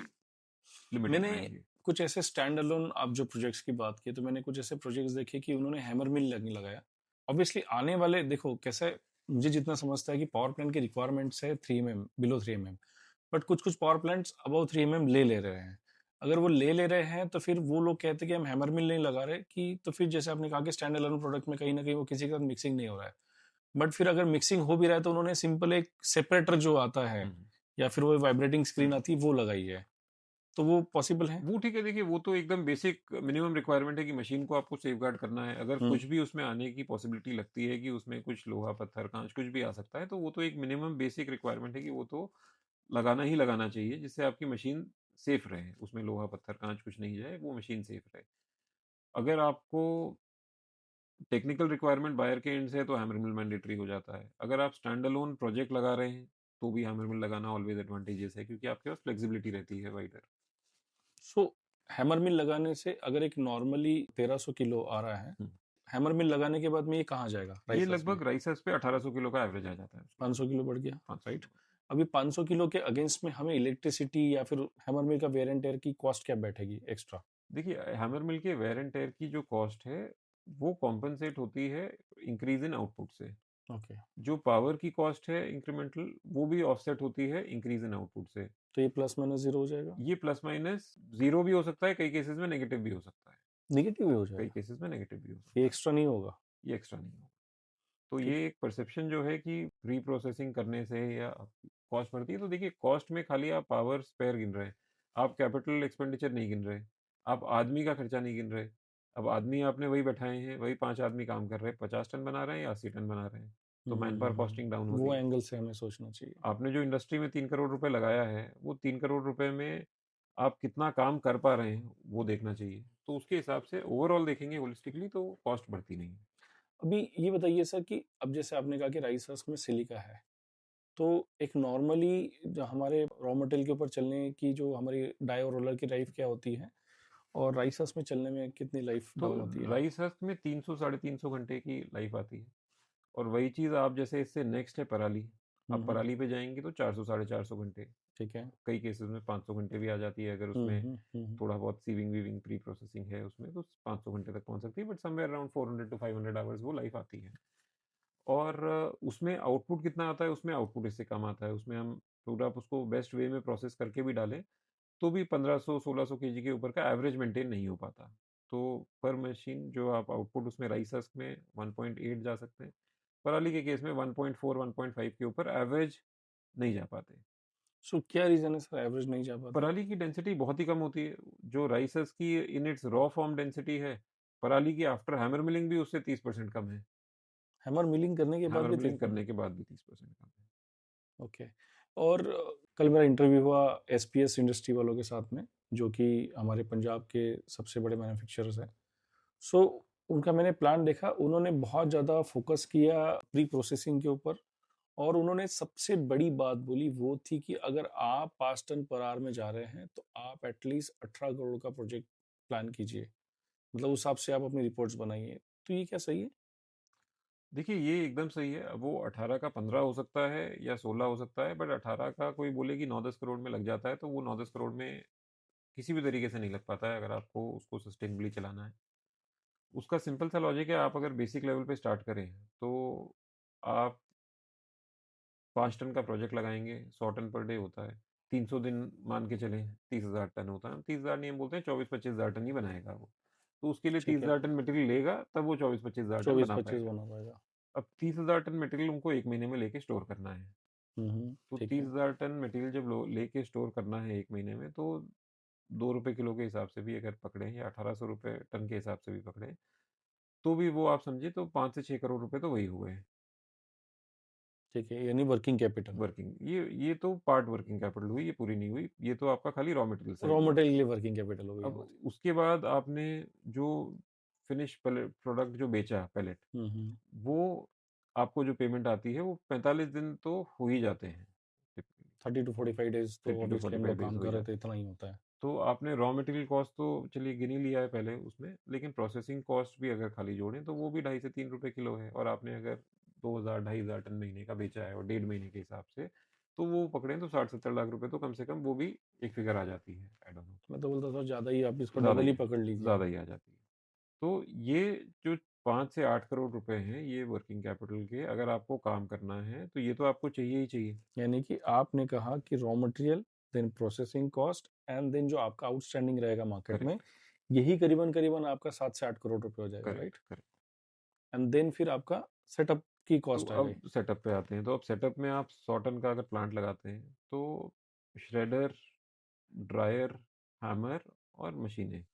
लिमिटेड मैंने रहेंगे। कुछ ऐसे स्टैंड अलोन, आप जो प्रोजेक्ट्स की बात की, तो मैंने कुछ ऐसे प्रोजेक्ट्स देखे कि उन्होंने हैमर मिल नहीं लगाया। ऑब्वियसली आने वाले देखो कैसे, मुझे जितना समझता है कि पावर प्लांट की रिक्वायरमेंट्स है 3 एमएम, बिलो 3 एमएम, बट कुछ-कुछ पावर प्लांट्स अबव 3 एमएम ले रहे हैं। अगर वो ले रहे हैं तो फिर वो लोग कहते हैं कि हम हैमर मिल नहीं लगा रहे, कि तो फिर जैसे आपने कहा कि स्टैंड अलोन प्रोडक्ट में कहीं न कहीं वो किसी के साथ मिक्सिंग नहीं हो रहा है। बट फिर अगर मिक्सिंग हो भी रहा है तो उन्होंने सिंपल एक सेपरेटर जो आता है हुँ, हुँ। या फिर वो वाइब्रेटिंग हुँ। स्क्रीन आती है वो लगाई है। तो वो पॉसिबल है? वो ठीक है, देखिए वो तो एकदम बेसिक मिनिमम रिक्वायरमेंट है कि मशीन को आपको सेफगार्ड करना है। अगर हुँ। कुछ भी उसमें आने की पॉसिबिलिटी लगती है कि उसमें कुछ लोहा, पत्थर, काँच कुछ भी आ सकता है, तो वो तो एक मिनिमम बेसिक रिक्वायरमेंट है कि वो तो लगाना ही लगाना चाहिए, जिससे आपकी मशीन सेफ रहे। उसमें लोहा, पत्थर, काँच कुछ नहीं जाए, वो मशीन सेफ रहे। अगर आपको टेक्निकल रिक्वायरमेंट बायर के एंड से है तो हैमर मिल मैंडेटरी हो जाता है। अगर आप स्टैंड अलोन प्रोजेक्ट लगा रहे हैं, तो भी हैमर मिल लगाना ऑलवेज़ एडवांटेजेस है, क्योंकि आपके पास फ्लेक्सिबिलिटी रहती है वाइडर। सो हैमर मिल लगाने से अगर एक नॉर्मली 1300 किलो आ रहा है, हुँ। हैमर मिल लगाने के बाद में ये कहाँ जाएगा ये राइसर्स में? लगभग राइसर्स पे 1800 किलो का एवरेज आ जाता है उसके बाद। 500 किलो बढ़ गया, 500 राइट? किलो। अभी 500 किलो के अगेंस्ट में हमें इलेक्ट्रिसिटी या फिर हैमर मिल का वेयर एंड टेयर की कॉस्ट क्या बैठेगी एक्स्ट्रा? देखिए, हैमर मिल के वेयर एंड टेयर की जो कॉस्ट है, वो कॉम्पेंसेट होती है इंक्रीज़ इन आउटपुट से। ओके। जो पावर की कॉस्ट है इंक्रीमेंटल, वो भी ऑफसेट होती है इंक्रीज इन आउटपुट से। तो ये प्लस माइनस जीरो हो जाएगा? ये प्लस माइनस जीरो भी हो सकता है, कई केसेस में नेगेटिव भी हो सकता है। नेगेटिव भी हो कई जाएगा? केसेस में नेगेटिव भी हो ये सकता है। एक्स्ट्रा नहीं होगा? ये एक्स्ट्रा नहीं होगा। तो ठीक। ये एक परसेप्शन जो है कि प्री प्रोसेसिंग करने से या कॉस्ट बढ़ती है, तो देखिए कॉस्ट में खाली आप पावर स्पेयर गिन रहे हैं, आप कैपिटल एक्सपेंडिचर नहीं गिन रहे, आप आदमी का खर्चा नहीं गिन रहे। अब आदमी आपने वही बैठाए हैं, वही 5 आदमी काम कर रहे हैं, 50 टन बना रहे हैं या 80 टन बना रहे हैं, तो मैन पावर कॉस्टिंग डाउन हो रही वो है। एंगल से हमें सोचना चाहिए। आपने जो इंडस्ट्री में 3 करोड़ रुपए लगाया है, वो 3 करोड़ रुपए में आप कितना काम कर पा रहे हैं, वो देखना चाहिए। तो उसके हिसाब से ओवरऑल देखेंगे होलिस्टिकली, तो कॉस्ट बढ़ती नहीं है। अभी ये बताइए सर कि अब जैसे आपने कहा कि राइस हस्क में सिलिका है, तो एक नॉर्मली जो हमारे रॉ मटेरियल के ऊपर चलने की जो हमारी डाई और रोलर की लाइफ क्या होती है, और राइस हस्क में चलने में कितनी लाइफ तो डाउन होती है? राइस हस्क में 300 साढ़े 300 घंटे की लाइफ आती है। और वही चीज़ आप जैसे इससे नेक्स्ट है पराली। आप हम्म। पराली पे जाएंगे तो 400 साढ़े 400 घंटे, ठीक है। कई केसेस में 500 घंटे भी आ जाती है, अगर उसमें थोड़ा बहुत सीविंग वीविंग प्री प्रोसेसिंग है उसमें, तो 500 घंटे तक पहुंच सकती है, but somewhere around 400 to 500 hours वो लाइफ आती है। और उसमें आउटपुट कितना आता है, उसमें आउटपुट इससे कम आता है। उसमें हम पूरा आप उसको बेस्ट वे में प्रोसेस करके भी डालें, तो भी 1500 1600 केजी के ऊपर का एवरेज मेंटेन नहीं हो पाता। तो पर मशीन जो आप आउटपुट उसमें राइस हस्क में 1.8 जा सकते हैं, पराली के केस में 1.4 1.5 के ऊपर एवरेज नहीं जा पाते। सो क्या रीजन है सर एवरेज नहीं जा पाते? पराली की डेंसिटी बहुत ही कम होती है। जो राइस हस्क की in its raw form density है, पराली की आफ्टर हैमर मिलिंग भी उससे 30% कम है। हैमर मिलिंग करने के बाद हैमर भी मिलिंग करने के बाद भी 30% कम है। ओके। और कल मेरा इंटरव्यू हुआ एसपीएस इंडस्ट्री वालों के साथ में, जो कि हमारे पंजाब के सबसे बड़े मैन्युफैक्चरर्स हैं। सो उनका मैंने प्लान देखा, उन्होंने बहुत ज़्यादा फोकस किया प्री प्रोसेसिंग के ऊपर। और उन्होंने सबसे बड़ी बात बोली वो थी कि अगर आप 5 टन पर आवर में जा रहे हैं तो आप एटलीस्ट 18 करोड़ का प्रोजेक्ट प्लान कीजिए, मतलब उस हिसाब से आप अपनी रिपोर्ट्स बनाइए। तो ये क्या सही है? देखिए ये एकदम सही है। अब वो 18 का 15 हो सकता है या 16 हो सकता है, बट 18 का कोई बोले कि 9-10 करोड़ में लग जाता है, तो वो 9-10 करोड़ में किसी भी तरीके से नहीं लग पाता है, अगर आपको उसको सस्टेनेबली चलाना है। उसका सिंपल सा लॉजिक है, आप अगर बेसिक लेवल पे स्टार्ट करें, तो आप 5 टन का प्रोजेक्ट लगाएंगे, 100 टन पर डे होता है, 300 दिन मान के चलें, 30,000 टन होता है। 30,000 नहीं, हम बोलते हैं 24-25,000 टन ही बनाएगा वो। तो उसके लिए ठीक तीस है। हजार टन मटेरियल लेगा, तब वो 24-25,000 टन चौबीस बना पच्चीस पाएगा। बना पाएगा। अब 30,000 टन मटेरियल उनको 1 महीने में लेके स्टोर करना है। तो ठीक तीस है। हजार टन मटेरियल जब लेके स्टोर करना है 1 महीने में, तो 2 रुपए किलो के हिसाब से भी अगर पकड़े या 1800 रुपये टन के हिसाब से भी पकड़े, तो भी वो आप समझिए तो 5 से 6 करोड़ रुपए तो वही हुए हैं। ठीक है, यानी वर्किंग कैपिटल। वर्किंग, ये तो पार्ट वर्किंग कैपिटल हुई, ये पूरी नहीं हुई, ये तो आपका खाली रॉ मटेरियल रॉ साइड हुआ। मटेरियल के लिए वर्किंग कैपिटल हो गई अब हमारी। उसके बाद आपने जो फिनिश प्रोडक्ट जो बेचा पैलेट, हम्म। वो आपको जो पेमेंट आती है वो 45 दिन तो हो ही जाते हैं टिपिकली। 30 to 45 days तो 30 टू ऑब्वियसली हम 45 लोग डेज काम हो ही कर रहे थे, जाते हैं। इतना ही होता है। तो आपने रॉ मटेरियल कॉस्ट तो चलिए गिन ही लिया है पहले उसमें, लेकिन प्रोसेसिंग कॉस्ट भी अगर खाली जोड़ें, तो वो भी 2.5 से 3 रुपए किलो है। और आपने अगर 2,000 2,500 टन महीने का बेचा है और 1.5 महीने के हिसाब से, तो वो पकड़ें तो 60-70 लाख रुपए तो कम से कम वो भी एक फिगर आ जाती है। आई डोंट नो, मैं तो बोलता था ज़्यादा ही, आप इसको ज़्यादा डबल ही ही है, पकड़ लीजिए। ज़्यादा ही आ जाती है। तो ये जो 5 से 8 करोड़ रुपए हैं, ये वर्किंग कैपिटल के, अगर आपको काम करना है तो ये तो आपको चाहिए ही चाहिए। यानी कि आपने कहा कि raw material, then processing cost, and then जो आपका आउटस्टैंडिंग रहेगा मार्केट में, करेक्ट, यही करीबन करीबन आपका 7 से 8 करोड़ रुपए हो जाएगा, right? Correct, correct. And then फिर आपका सेटअप की तो कॉस्ट आ गई। अब सेटअप पे आते हैं। तो अब सेटअप में आप 100 टन का अगर प्लांट लगाते हैं, तो श्रेडर, ड्रायर, हैमर और मशीनें,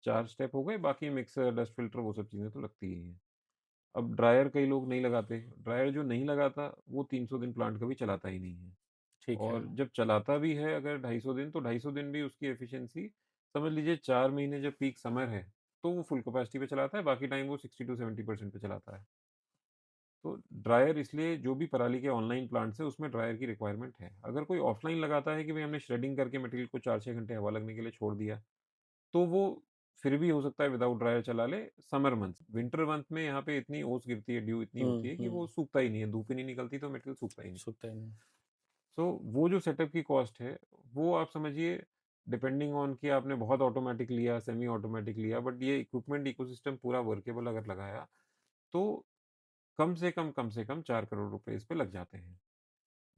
4 स्टेप हो गए। बाकी मिक्सर, डस्ट फिल्टर, वो सब चीज़ें तो लगती ही हैं। अब ड्रायर कई लोग नहीं लगाते। ड्रायर जो नहीं लगाता, वो 300 दिन प्लांट कभी चलाता ही नहीं है। ठीक है। और जब चलाता भी है अगर 250 दिन, तो 250 दिन भी उसकी एफिशिएंसी समझ लीजिए 4 महीने जब पीक समर है, तो वो फुल कैपेसिटी पे चलाता है, बाकी टाइम वो 60 to 70% पे चलाता है। तो ड्रायर इसलिए, जो भी पराली के ऑनलाइन प्लांट्स है उसमें ड्रायर की रिक्वायरमेंट है। अगर कोई ऑफलाइन लगाता है कि भाई हमने श्रेडिंग करके मटेरियल को 4-6 घंटे हवा लगने के लिए छोड़ दिया, तो वो फिर भी हो सकता है विदाउट ड्रायर चला ले समर मंथ। विंटर मंथ में यहाँ पे इतनी ओस गिरती है, ड्यू इतनी होती है कि वो हम्म। सूखता ही नहीं है, धूप ही नहीं निकलती तो मटेरियल सूखता ही नहीं। सूखता ही नहीं। सो वो जो सेटअप की कॉस्ट है, वो आप समझिए, डिपेंडिंग ऑन कि आपने बहुत ऑटोमेटिक लिया, सेमी ऑटोमेटिक लिया, बट ये इक्विपमेंट इकोसिस्टम पूरा वर्केबल अगर लगाया, तो कम से कम 4 करोड़ रुपए इस पे लग जाते हैं।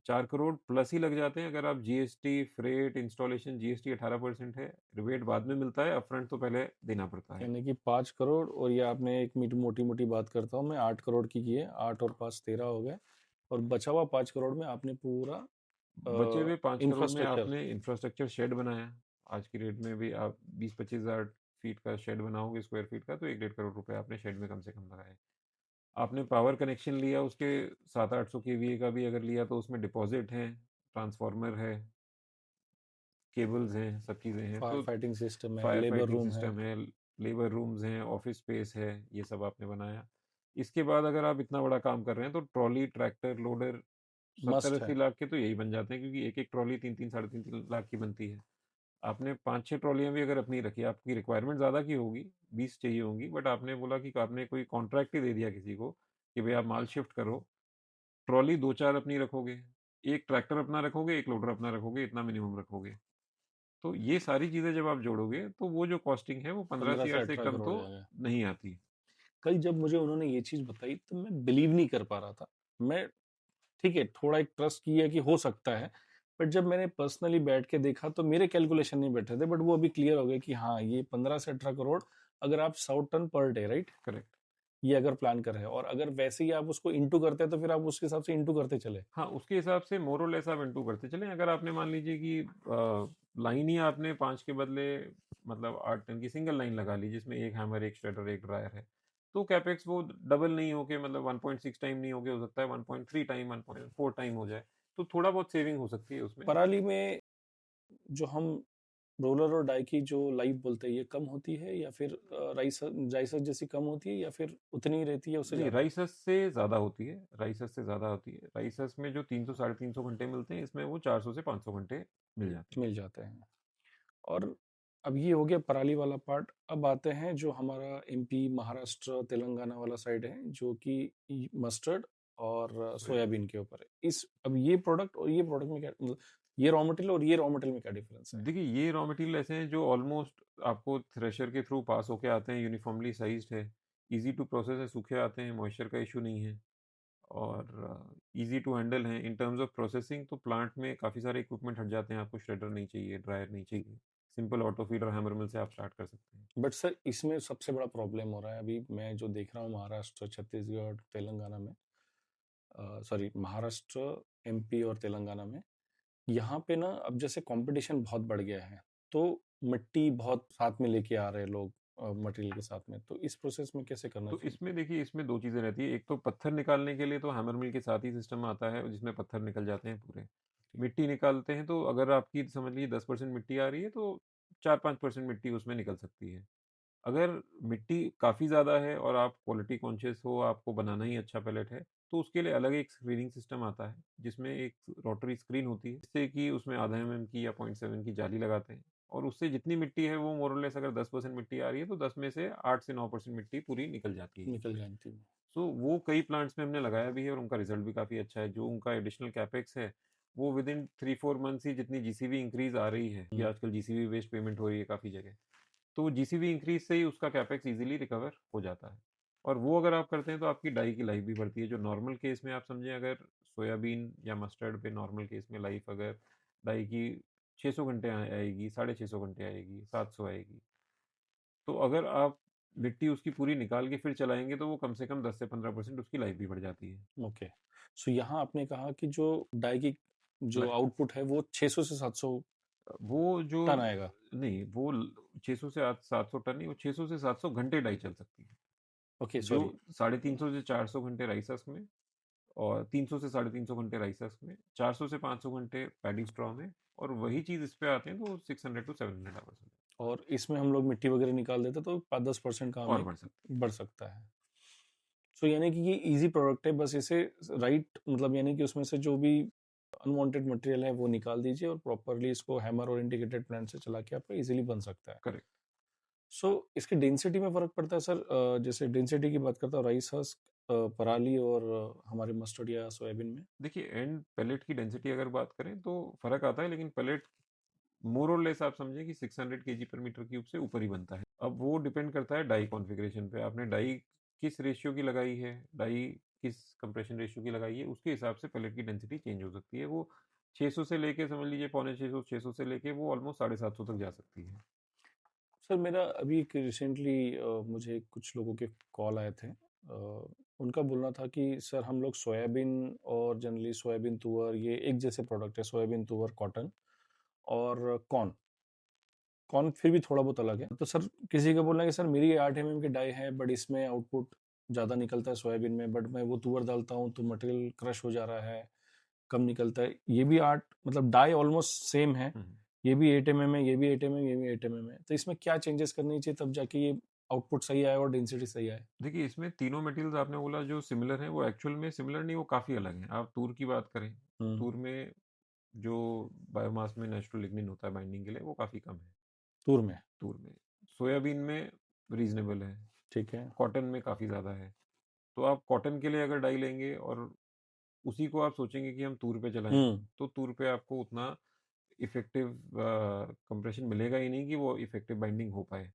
4 करोड़ प्लस ही लग जाते हैं अगर आप जीएसटी, फ्रेट, इंस्टॉलेशन जीएसटी 18% है, रिबेट बाद में मिलता है, अपफ्रंट तो पहले देना पड़ता है। यानी कि 5 करोड़, और ये आपने एक मोटी मोटी बात करता हूँ मैं, 8 करोड़ की है, 8 और 5 13 हो गए, और बचा हुआ 5 करोड़ में आपने पूरा बचे हुए 5 करोड़ में इंफ्रास्ट्रक्चर। आपने इंफ्रास्ट्रक्चर शेड बनाया। आज की रेट में भी आप 20-25 हज़ार फीट का शेड बनाओगे स्क्वायर फीट का, तो 1 डेढ़ करोड़ रुपए आपने शेड में कम से कम लगाए। आपने पावर कनेक्शन लिया उसके 700-800 केवीए का भी अगर लिया तो उसमें डिपॉजिट है, ट्रांसफार्मर है, केबल्स हैं, सब चीज़ें हैं, फायर तो फाइटिंग सिस्टम है, फायर लेबर फाइटिंग रूम है। सिस्टम है, लेबर रूम्स हैं, ऑफिस स्पेस है, ये सब आपने बनाया। इसके बाद अगर आप इतना बड़ा काम कर रहे हैं तो ट्रॉली, ट्रैक्टर, लोडर मस्ट है। 70-80 लाख के तो यही बन जाते हैं, क्योंकि एक-एक ट्रॉली 3-3 साढ़े 3 लाख की बनती है। आपने 5-6 ट्रॉलियाँ भी अगर अपनी रखी, आपकी रिक्वायरमेंट ज़्यादा की होगी, 20 चाहिए होंगी, बट आपने बोला कि आपने कोई कॉन्ट्रैक्ट ही दे दिया किसी को कि भई आप माल शिफ्ट करो, ट्रॉली 2-4 अपनी रखोगे, 1 ट्रैक्टर अपना रखोगे, 1 लोडर अपना रखोगे, इतना मिनिमम रखोगे। तो ये सारी चीज़ें जब आप जोड़ोगे, तो वो जो कॉस्टिंग है वो 15 15 से से 8 से 18 कम करोड़ तो जाएगा। नहीं आती। कल जब मुझे उन्होंने ये चीज बताई तो मैं बिलीव नहीं कर पा रहा था। मैं, ठीक है, थोड़ा एक ट्रस्ट किया कि हो सकता है, बट जब मैंने पर्सनली बैठ के देखा तो मेरे कैलकुलेशन नहीं बैठ रहे थे, बट वो अभी क्लियर हो गए कि हाँ, ये 15 से 18 करोड़, अगर आप 100 ton per day, right, correct. ये अगर प्लान कर रहे हैं, और अगर वैसे ही आप उसको इंटू करते हैं तो फिर आप उसके हिसाब से इंटू करते चले। हाँ, उसके हिसाब से मोर और लेस आप इनटू करते चलें। अगर आपने मान लीजिए कि लाइन ही आपने 5 के बदले मतलब 8 टन की सिंगल लाइन लगा ली, जिसमें 1 हैमर, 1 श्रेडर, 1 ड्रायर है, तो कैपेक्स वो डबल नहीं होके मतलब 1.6 टाइम नहीं होके, हो सकता है 1.3 टाइम, 1.4 टाइम हो जाए। तो थोड़ा बहुत सेविंग हो सकती है उसमें। पराली में जो हम रोलर और डाई की जो लाइफ बोलते हैं, ये कम होती है या फिर राइस जाइसर जैसी कम होती है, या फिर उतनी ही रहती है, उससे नहीं, ज्यादा? राइसस से ज़्यादा होती है, राइसस से ज़्यादा होती है। राइसस में जो 300 साढ़े 300 घंटे मिलते हैं, इसमें वो 400 से 500 घंटे मिल जाते हैं। मिल जाते हैं। और अब ये हो गया पराली वाला पार्ट। अब आते हैं जो हमारा एमपी, महाराष्ट्र, तेलंगाना वाला साइड है, जो कि मस्टर्ड और सोयाबीन। सोयाबीन के ऊपर है। इस अब ये प्रोडक्ट और ये प्रोडक्ट में क्या मतलब, ये रॉ मटेरियल और ये रॉ मटेरियल में क्या डिफरेंस है? देखिए, ये रॉ मटेरियल ऐसे हैं जो ऑलमोस्ट आपको थ्रेशर के थ्रू पास होके आते हैं, यूनिफॉर्मली साइज्ड है, इजी टू प्रोसेस है, सूखे आते हैं, मॉइस्चर का इशू नहीं है, और इजी टू हैंडल है। इन टर्म्स ऑफ प्रोसेसिंग तो प्लांट में काफ़ी सारे इक्विपमेंट हट जाते हैं, आपको श्रेडर नहीं चाहिए, ड्रायर नहीं चाहिए, simple auto feeder hammer mill से आप स्टार्ट कर सकते हैं। बट सर, इसमें सबसे बड़ा प्रॉब्लम हो रहा है अभी मैं जो देख रहा हूँ महाराष्ट्र, छत्तीसगढ़, तेलंगाना में, सॉरी, महाराष्ट्र, एमपी और तेलंगाना में, यहाँ पे ना अब जैसे कंपटीशन बहुत बढ़ गया है, तो मिट्टी बहुत साथ में लेके आ रहे हैं लोग मटेरियल के साथ में, तो इस प्रोसेस में कैसे करना तो चाहिए? इसमें देखिए, इसमें 2 चीज़ें रहती है। एक तो पत्थर निकालने के लिए तो हैमर मिल के साथ ही सिस्टम आता है, जिसमें पत्थर निकल जाते हैं पूरे। मिट्टी निकालते हैं तो अगर आपकी समझ लीजिए 10% मिट्टी आ रही है, तो 4-5% मिट्टी उसमें निकल सकती है। अगर मिट्टी काफ़ी ज़्यादा है और आप क्वालिटी कॉन्शियस हो, आपको बनाना ही अच्छा पैलेट है, तो उसके लिए अलग एक स्क्रीनिंग सिस्टम आता है, जिसमें एक रोटरी स्क्रीन होती है, जिससे कि उसमें आधा एमएम की या 0.7 की जाली लगाते हैं, और उससे जितनी मिट्टी है वो मोर और लेस अगर 10% मिट्टी आ रही है, तो 10 में से 8 से 9% मिट्टी पूरी निकल जाती है। निकल जाती है। सो वो कई प्लांट्स में हमने लगाया भी है और उनका रिजल्ट भी काफ़ी अच्छा है। जो उनका एडिशनल कैपेक्स है, वो विदिन 3-4 मंथ्स ही जितनी जीसीबी इंक्रीज़ आ रही है, कि आजकल जीसीबी बेस्ड पेमेंट हो रही है काफ़ी जगह, तो जीसीबी इंक्रीज से ही उसका कैपेक्स इजीली रिकवर हो जाता है। और वो अगर आप करते हैं तो आपकी डाई की लाइफ भी बढ़ती है। जो नॉर्मल केस में आप समझें, अगर सोयाबीन या मस्टर्ड पे नॉर्मल केस में लाइफ अगर डाई की 600 घंटे आएगी, 650 घंटे आएगी, 700 आएगी, तो अगर आप मिट्टी उसकी पूरी निकाल के फिर चलाएंगे तो वो कम से कम 10 से 15% उसकी लाइफ भी बढ़ जाती है। ओके। सो यहाँ आपने कहा कि जो डाई की जो ल- आउटपुट है वो 600 से 700 वो जो टन आएगा। नहीं, वो 600 से 700 टन नहीं, वो 600 से 700 घंटे डाई चल सकती है। ओके, जो सॉरी। 350 से 400 घंटे राइसस में, और 300 से 350 घंटे राइसस में, 400 से 500 घंटे पैडी स्ट्रॉ में, और वही चीज़ इस पे आते हैं तो 600 टू 700 आवर्स में और इसमें हम लोग मिट्टी वगैरह निकाल देते तो 5-10% काम और एक बढ़ सकते बढ़ सकता है। सो यानी कि ये इजी प्रोडक्ट है, बस इसे राइट, मतलब यानी कि उसमें से जो भी अनवांटेड मटेरियल है वो निकाल दीजिए, और प्रॉपरली इसको हैमर और इंटीग्रेटेड प्लांट से चला के आपका इजीली बन सकता है। हैं। करेक्ट। सो इसके डेंसिटी में फर्क पड़ता है सर? जैसे डेंसिटी की बात करता हूँ, राइस हस्क, पराली और हमारे मस्टर्ड या सोयाबीन में। देखिए, एंड पैलेट की डेंसिटी अगर बात करें तो फ़र्क आता है, लेकिन पैलेट मोर और लेस आप समझें कि 600 केजी पर मीटर क्यूब से ऊपर ही बनता है। अब वो डिपेंड करता है डाई कॉन्फ़िगरेशन पे, आपने डाई किस रेशियो की लगाई है, डाई किस कंप्रेशन रेशियो की लगाई है, उसके हिसाब से पेलेट की डेंसिटी चेंज हो सकती है। वो 600 से लेके समझ लीजिए पौने 600, 600 से लेके वो ऑलमोस्ट 750 तक जा सकती है। सर मेरा अभी एक रिसेंटली मुझे कुछ लोगों के कॉल आए थे। उनका बोलना था कि सर हम लोग सोयाबीन और जनरली सोयाबीन तुअर ये एक जैसे प्रोडक्ट है, सोयाबीन तुअर कॉटन और कॉर्न। कॉर्न फिर भी थोड़ा बहुत अलग है। तो सर किसी का बोलना है कि सर मेरी 8 की डाई है बट इसमें आउटपुट ज़्यादा निकलता है सोयाबीन में, बट मैं वो तुअर डालता हूँ तो मटेरियल क्रश हो जा रहा है, कम निकलता है। ये भी 8 मतलब डाई ऑलमोस्ट सेम है, हुँ। ये भी 8 mm है, ये भी 8 mm, ये भी 8 mm है। तो इसमें क्या चेंजेस करनी चाहिए तब जाके ये आउटपुट सही आए और डेंसिटी सही आए? देखिए, इसमें तीनों मटेरियल्स आपने बोला जो सिमिलर हैं, वो एक्चुअल में सिमिलर नहीं, वो काफ़ी अलग हैं। आप तूर की बात करें, हुँ, तूर में जो बायोमास में नेचुरल लिग्निन होता है बाइंडिंग के लिए, वो काफ़ी कम है, तूर में, तूर में। सोयाबीन में रीज़नेबल है, ठीक है। कॉटन में काफ़ी ज़्यादा है। तो आप कॉटन के लिए अगर डाई लेंगे और उसी को आप सोचेंगे कि हम तूर पे चलाएँ, हुँ, तो तूर पे आपको उतना इफ़ेक्टिव कंप्रेशन मिलेगा ही नहीं कि वो इफ़ेक्टिव बाइंडिंग हो पाए। हुँ,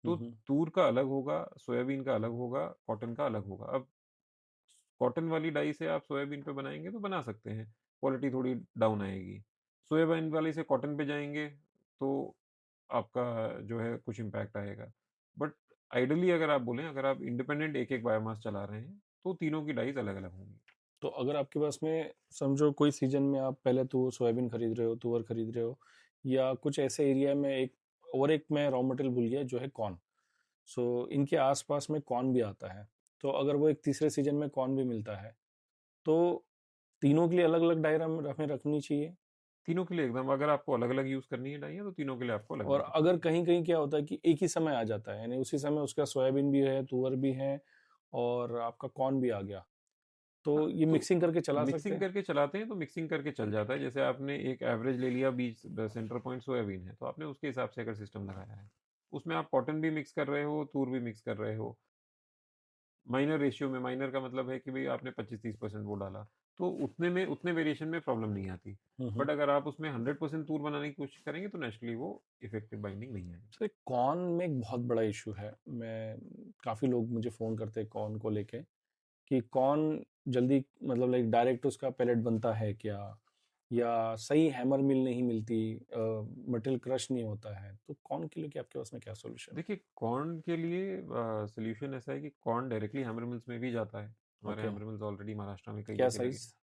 तो हुँ, तूर का अलग होगा, सोयाबीन का अलग होगा, कॉटन का अलग होगा। अब कॉटन वाली डाई से आप सोयाबीन पे बनाएँगे तो बना सकते हैं, क्वालिटी थोड़ी डाउन आएगी। सोयाबीन वाली से कॉटन पे जाएँगे तो आपका जो है कुछ इम्पैक्ट आएगा। बट आइडियली अगर आप बोलें, अगर आप इंडिपेंडेंट एक-एक बायोमास चला रहे हैं, तो तीनों की डाइज़ अलग-अलग होंगी। तो अगर आपके पास में समझो कोई सीज़न में आप पहले तो सोयाबीन खरीद रहे हो, तुअर खरीद रहे हो या कुछ ऐसे एरिया में एक और एक मैं रॉ मटेरियल भूल गया जो है कॉर्न। सो इनके आस-पास में कॉर्न भी आता है। तो अगर वो एक तीसरे सीज़न में कॉर्न भी मिलता है, तो तीनों के लिए अलग-अलग डायरा हमें रखनी चाहिए। तीनों के लिए एकदम अगर आपको अलग-अलग यूज़ करनी है डाइयाँ, तो तीनों के लिए आपको और अलग-अलग रखनी अगर पड़ेगी। कहीं-कहीं क्या होता है कि एक ही समय आ जाता है, यानी उसी समय उसका सोयाबीन भी है, तुअर भी है और आपका कॉर्न भी आ गया, हाँ, तो ये तो मिक्सिंग करके चला सकते मिक्सिंग हैं? करके चलाते हैं तो मिक्सिंग करके चल जाता है। जैसे आपने एक एवरेज ले लिया, बीच सेंटर पॉइंट सोयाबीन है, तो आपने उसके हिसाब से अगर सिस्टम लगाया है, उसमें आप कॉटन भी मिक्स कर रहे हो, तूर भी मिक्स कर रहे हो, माइनर रेशियो में, माइनर का मतलब है कि भई आपने 25-30% वो डाला, तो उतने में उतने वेरिएशन में प्रॉब्लम नहीं आती। हुँ, हुँ। बट अगर आप उसमें 100% तूर बनाने की कोशिश करेंगे तो नेचुरली वो इफेक्टिव बाइंडिंग नहीं आएगी। सर कॉर्न में एक बहुत बड़ा इश्यू है। मैं काफ़ी लोग मुझे फ़ोन करते हैं कॉर्न को लेके कि कॉर्न जल्दी मतलब लाइक डायरेक्ट उसका पेलेट बनता है क्या? या सही हैमर मिल नहीं मिलती, मटेरियल क्रश नहीं होता है। तो कॉर्न के लिए क्या आपके पास में क्या सॉल्यूशन है? देखिए, कॉर्न के लिए सॉल्यूशन ऐसा है कि कॉर्न डायरेक्टली हैमर मिल्स में भी जाता है। हमारे okay, hammer mills already Maharashtra में कई क्या जगह लगे साइज़? हैं।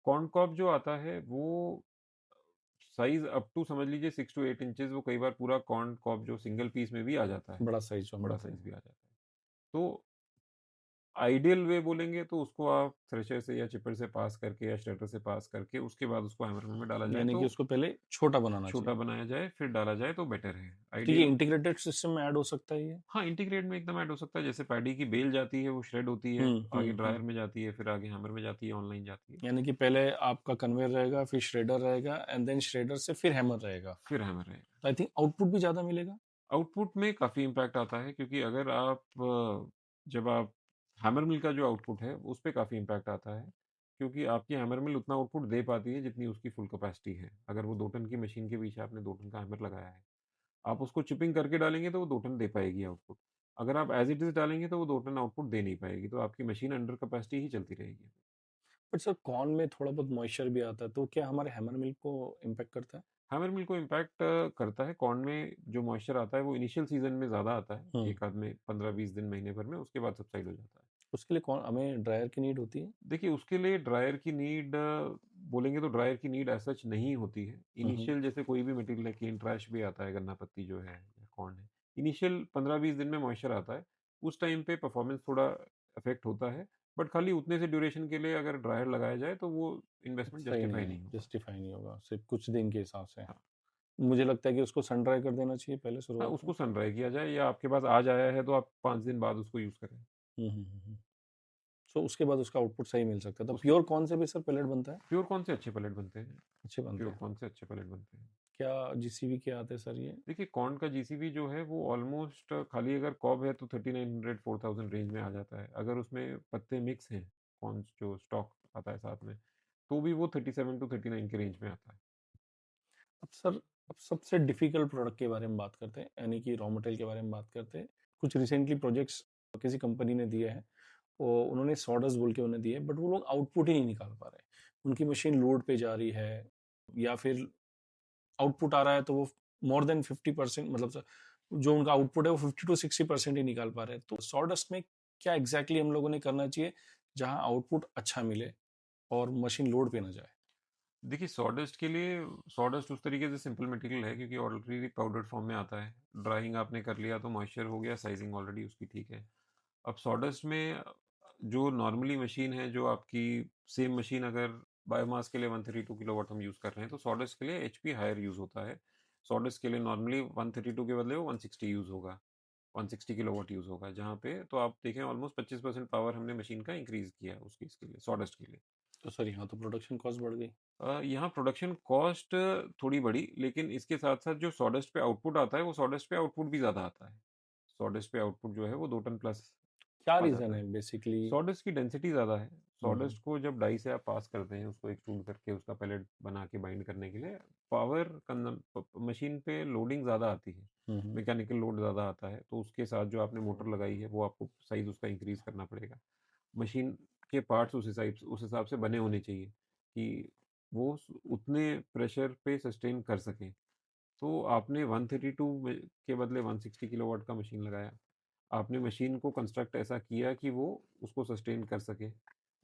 कॉर्न कॉब जो आता है वो साइज़ अप टू समझ लीजिए 6 टू 8 इंचेज़, वो कई बार पूरा कॉर्न कॉब जो सिंगल पीस में भी आ जाता है, बड़ा साइज़ जो हम बड़ा बोलते साइज़ हैं। भी आ जाता है। तो आइडियल वे बोलेंगे तो उसको आप थ्रेशर से या चिपर से पास करके या श्रेडर से पास करके उसके बाद उसको हैमर मिल में डाला जाए यानी तो कि उसको पहले छोटा बनाना छोटा चाहिए। बनाया जाए, फिर डाला जाए तो बेटर है। तो ये आइडियल इंटीग्रेटेड सिस्टम में ऐड हो सकता है ये? हाँ, इंटीग्रेट में एकदम ऐड हो सकता है। जैसे पैडी की बेल जाती है, वो श्रेड होती है, हुँ, आगे हुँ, ड्रायर हुँ। में जाती है, फिर आगे हैमर में जाती है, ऑनलाइन जाती है, यानी कि पहले आपका कन्वेयर रहेगा, फिर श्रेडर रहेगा एंड देन श्रेडर से फिर हैमर रहेगा। फिर हैमर रहेगा। तो आई थिंक आउटपुट भी ज़्यादा मिलेगा? आउटपुट में काफ़ी इम्पैक्ट आता है क्योंकि अगर आप जब आप हैमर मिल का जो आउटपुट है, उस पे काफ़ी इम्पैक्ट आता है क्योंकि आपकी हैमर मिल उतना आउटपुट दे पाती है जितनी उसकी फुल कैपेसिटी है। अगर वो 2 टन की मशीन के पीछे आपने 2 टन का हैमर लगाया है, आप उसको चिपिंग करके डालेंगे तो वो 2 टन दे पाएगी आउटपुट। अगर आप एज़ इट इज़ डालेंगे तो वो 2 टन आउटपुट दे नहीं पाएगी, तो आपकी मशीन अंडर कैपेसिटी ही चलती रहेगी। बट सर कॉर्न में थोड़ा बहुत मॉइस्चर भी आता है, तो क्या हमारे हैमर मिल्क को इम्पैक्ट करता है? हैमर मिल को इम्पैक्ट करता है। कॉर्न में जो मॉइस्चर आता है वो इनिशियल सीज़न में ज़्यादा आता है, हुँ, एक आध में 15-20 दिन, महीने भर में, उसके बाद सबसाइड हो जाता है। उसके लिए कौन हमें ड्रायर की नीड होती है? देखिए, उसके लिए ड्रायर की नीड बोलेंगे तो ड्रायर की नीड एज़ सच नहीं होती है। हुँ, हुँ, इनिशियल जैसे कोई भी मटेरियल है, केन ट्रैश भी आता है, गन्ना पत्ती जो है या कॉर्न है। इनिशियल 15-20 दिन में मॉइस्चर आता है, उस टाइम पे परफॉर्मेंस थोड़ा अफ़ेक्ट होता है, बट खाली उतने से ड्यूरेशन के लिए अगर ड्रायर लगाया जाए तो वो इन्वेस्टमेंट सही जस्टिफाई नहीं नहीं है, होगा। जस्टिफाई नहीं होगा, सिर्फ़ कुछ दिन के हिसाब से। हाँ, मुझे लगता है कि उसको सन ड्राई कर देना चाहिए पहले हाँ, शुरुआत में। उसको सन ड्राई किया जाए या आपके पास आज आया है तो आप 5 दिन बाद उसको यूज़ करें। हुँ, हुँ, हुँ, हुँ। सो उसके बाद उसका आउटपुट सही मिल सकता है। तो उसके प्योर कॉर्न से भी सर पेलेट बनता है? प्योर कॉर्न से अच्छे पैलेट बनते हैं। अच्छे बनते प्योर हैं। कॉर्न से अच्छे पैलेट बनते हैं। क्या जीसीबी के आते हैं सर ये? देखिए, कॉर्न का जीसीबी जो है वो ऑलमोस्ट खाली अगर कॉब है तो 3900 4000 रेंज में आ जाता है। अगर उसमें पत्ते मिक्स हैं, कॉर्न जो स्टॉक आता है साथ में, तो भी वो 37 टू 39 के रेंज में आता है। अब सर अब सबसे डिफ़िकल्ट प्रोडक्ट के बारे में बात करते हैं, यानी कि रॉ मटेरियल के बारे में बात करते हैं। कुछ रिसेंटली प्रोजेक्ट्स किसी कंपनी ने दिए हैं उन्होंने सॉडस्ट बोल के उन्हें दिए, बट वो लोग आउटपुट ही नहीं निकाल पा रहे। उनकी मशीन लोड पे जा रही है, या फिर आउटपुट आ रहा है तो वो मोर देन 50%, मतलब जो उनका आउटपुट है वो 50 to 60% ही निकाल पा रहे हैं। तो सॉडस्ट में क्या एग्जैक्टली हम लोगों ने करना चाहिए जहां आउटपुट अच्छा मिले और मशीन लोड पे ना जाए? देखिए, सॉडस्ट के लिए सॉडस्ट उस तरीके से सिंपल मटेरियल है क्योंकि ऑलरेडी पाउडर्ड फॉर्म में आता है। ड्राइंग आपने कर लिया तो मॉइस्चर हो गया, साइजिंग ऑलरेडी उसकी ठीक है। अब सॉडस्ट में जो नॉर्मली मशीन है, जो आपकी सेम मशीन अगर बायोमास के लिए 132 किलोवाट हम यूज़ कर रहे हैं तो सॉडस्ट के लिए एचपी हायर यूज़ होता है। सॉडस्ट के लिए नॉर्मली 132 के बदले वो 160 यूज़ होगा, 160 किलोवाट यूज़ होगा, जहाँ पे तो आप देखें ऑलमोस्ट 25% पावर हमने मशीन का इंक्रीज किया है उसके इसके लिए, सॉडस्ट के लिए। तो सर यहाँ तो प्रोडक्शन कॉस्ट बढ़ गई। यहाँ प्रोडक्शन कॉस्ट थोड़ी बढ़ी, लेकिन इसके साथ साथ जो सॉडस्ट पे आउटपुट आता है वो सॉडस्ट पे आउटपुट भी ज़्यादा आता है। सॉडस्ट पे आउटपुट जो है वो 2 टन प्लस क्या आ रीजन जाता है है। बेसिकली? सॉडस्ट की डेंसिटी ज़्यादा है। हम्म। सॉडस्ट को जब डाई से आप पास करते हैं, उसको एक्सट्रूड करके उसका पैलेट बना के बाइंड करने के लिए पावर मशीन पे लोडिंग ज़्यादा आती है, हम्म। मैकेनिकल लोड ज़्यादा आता है, तो उसके साथ जो आपने मोटर लगाई है वो आपको साइज उसका इंक्रीज करना पड़ेगा। मशीन के पार्ट्स उस हिसाब से बने होने चाहिए कि वो उतने प्रेशर पे सस्टेन कर सकें। तो आपने 132 के बदले 160 किलोवाट का मशीन लगाया। आपने मशीन को कंस्ट्रक्ट ऐसा किया कि वो उसको सस्टेन कर सके।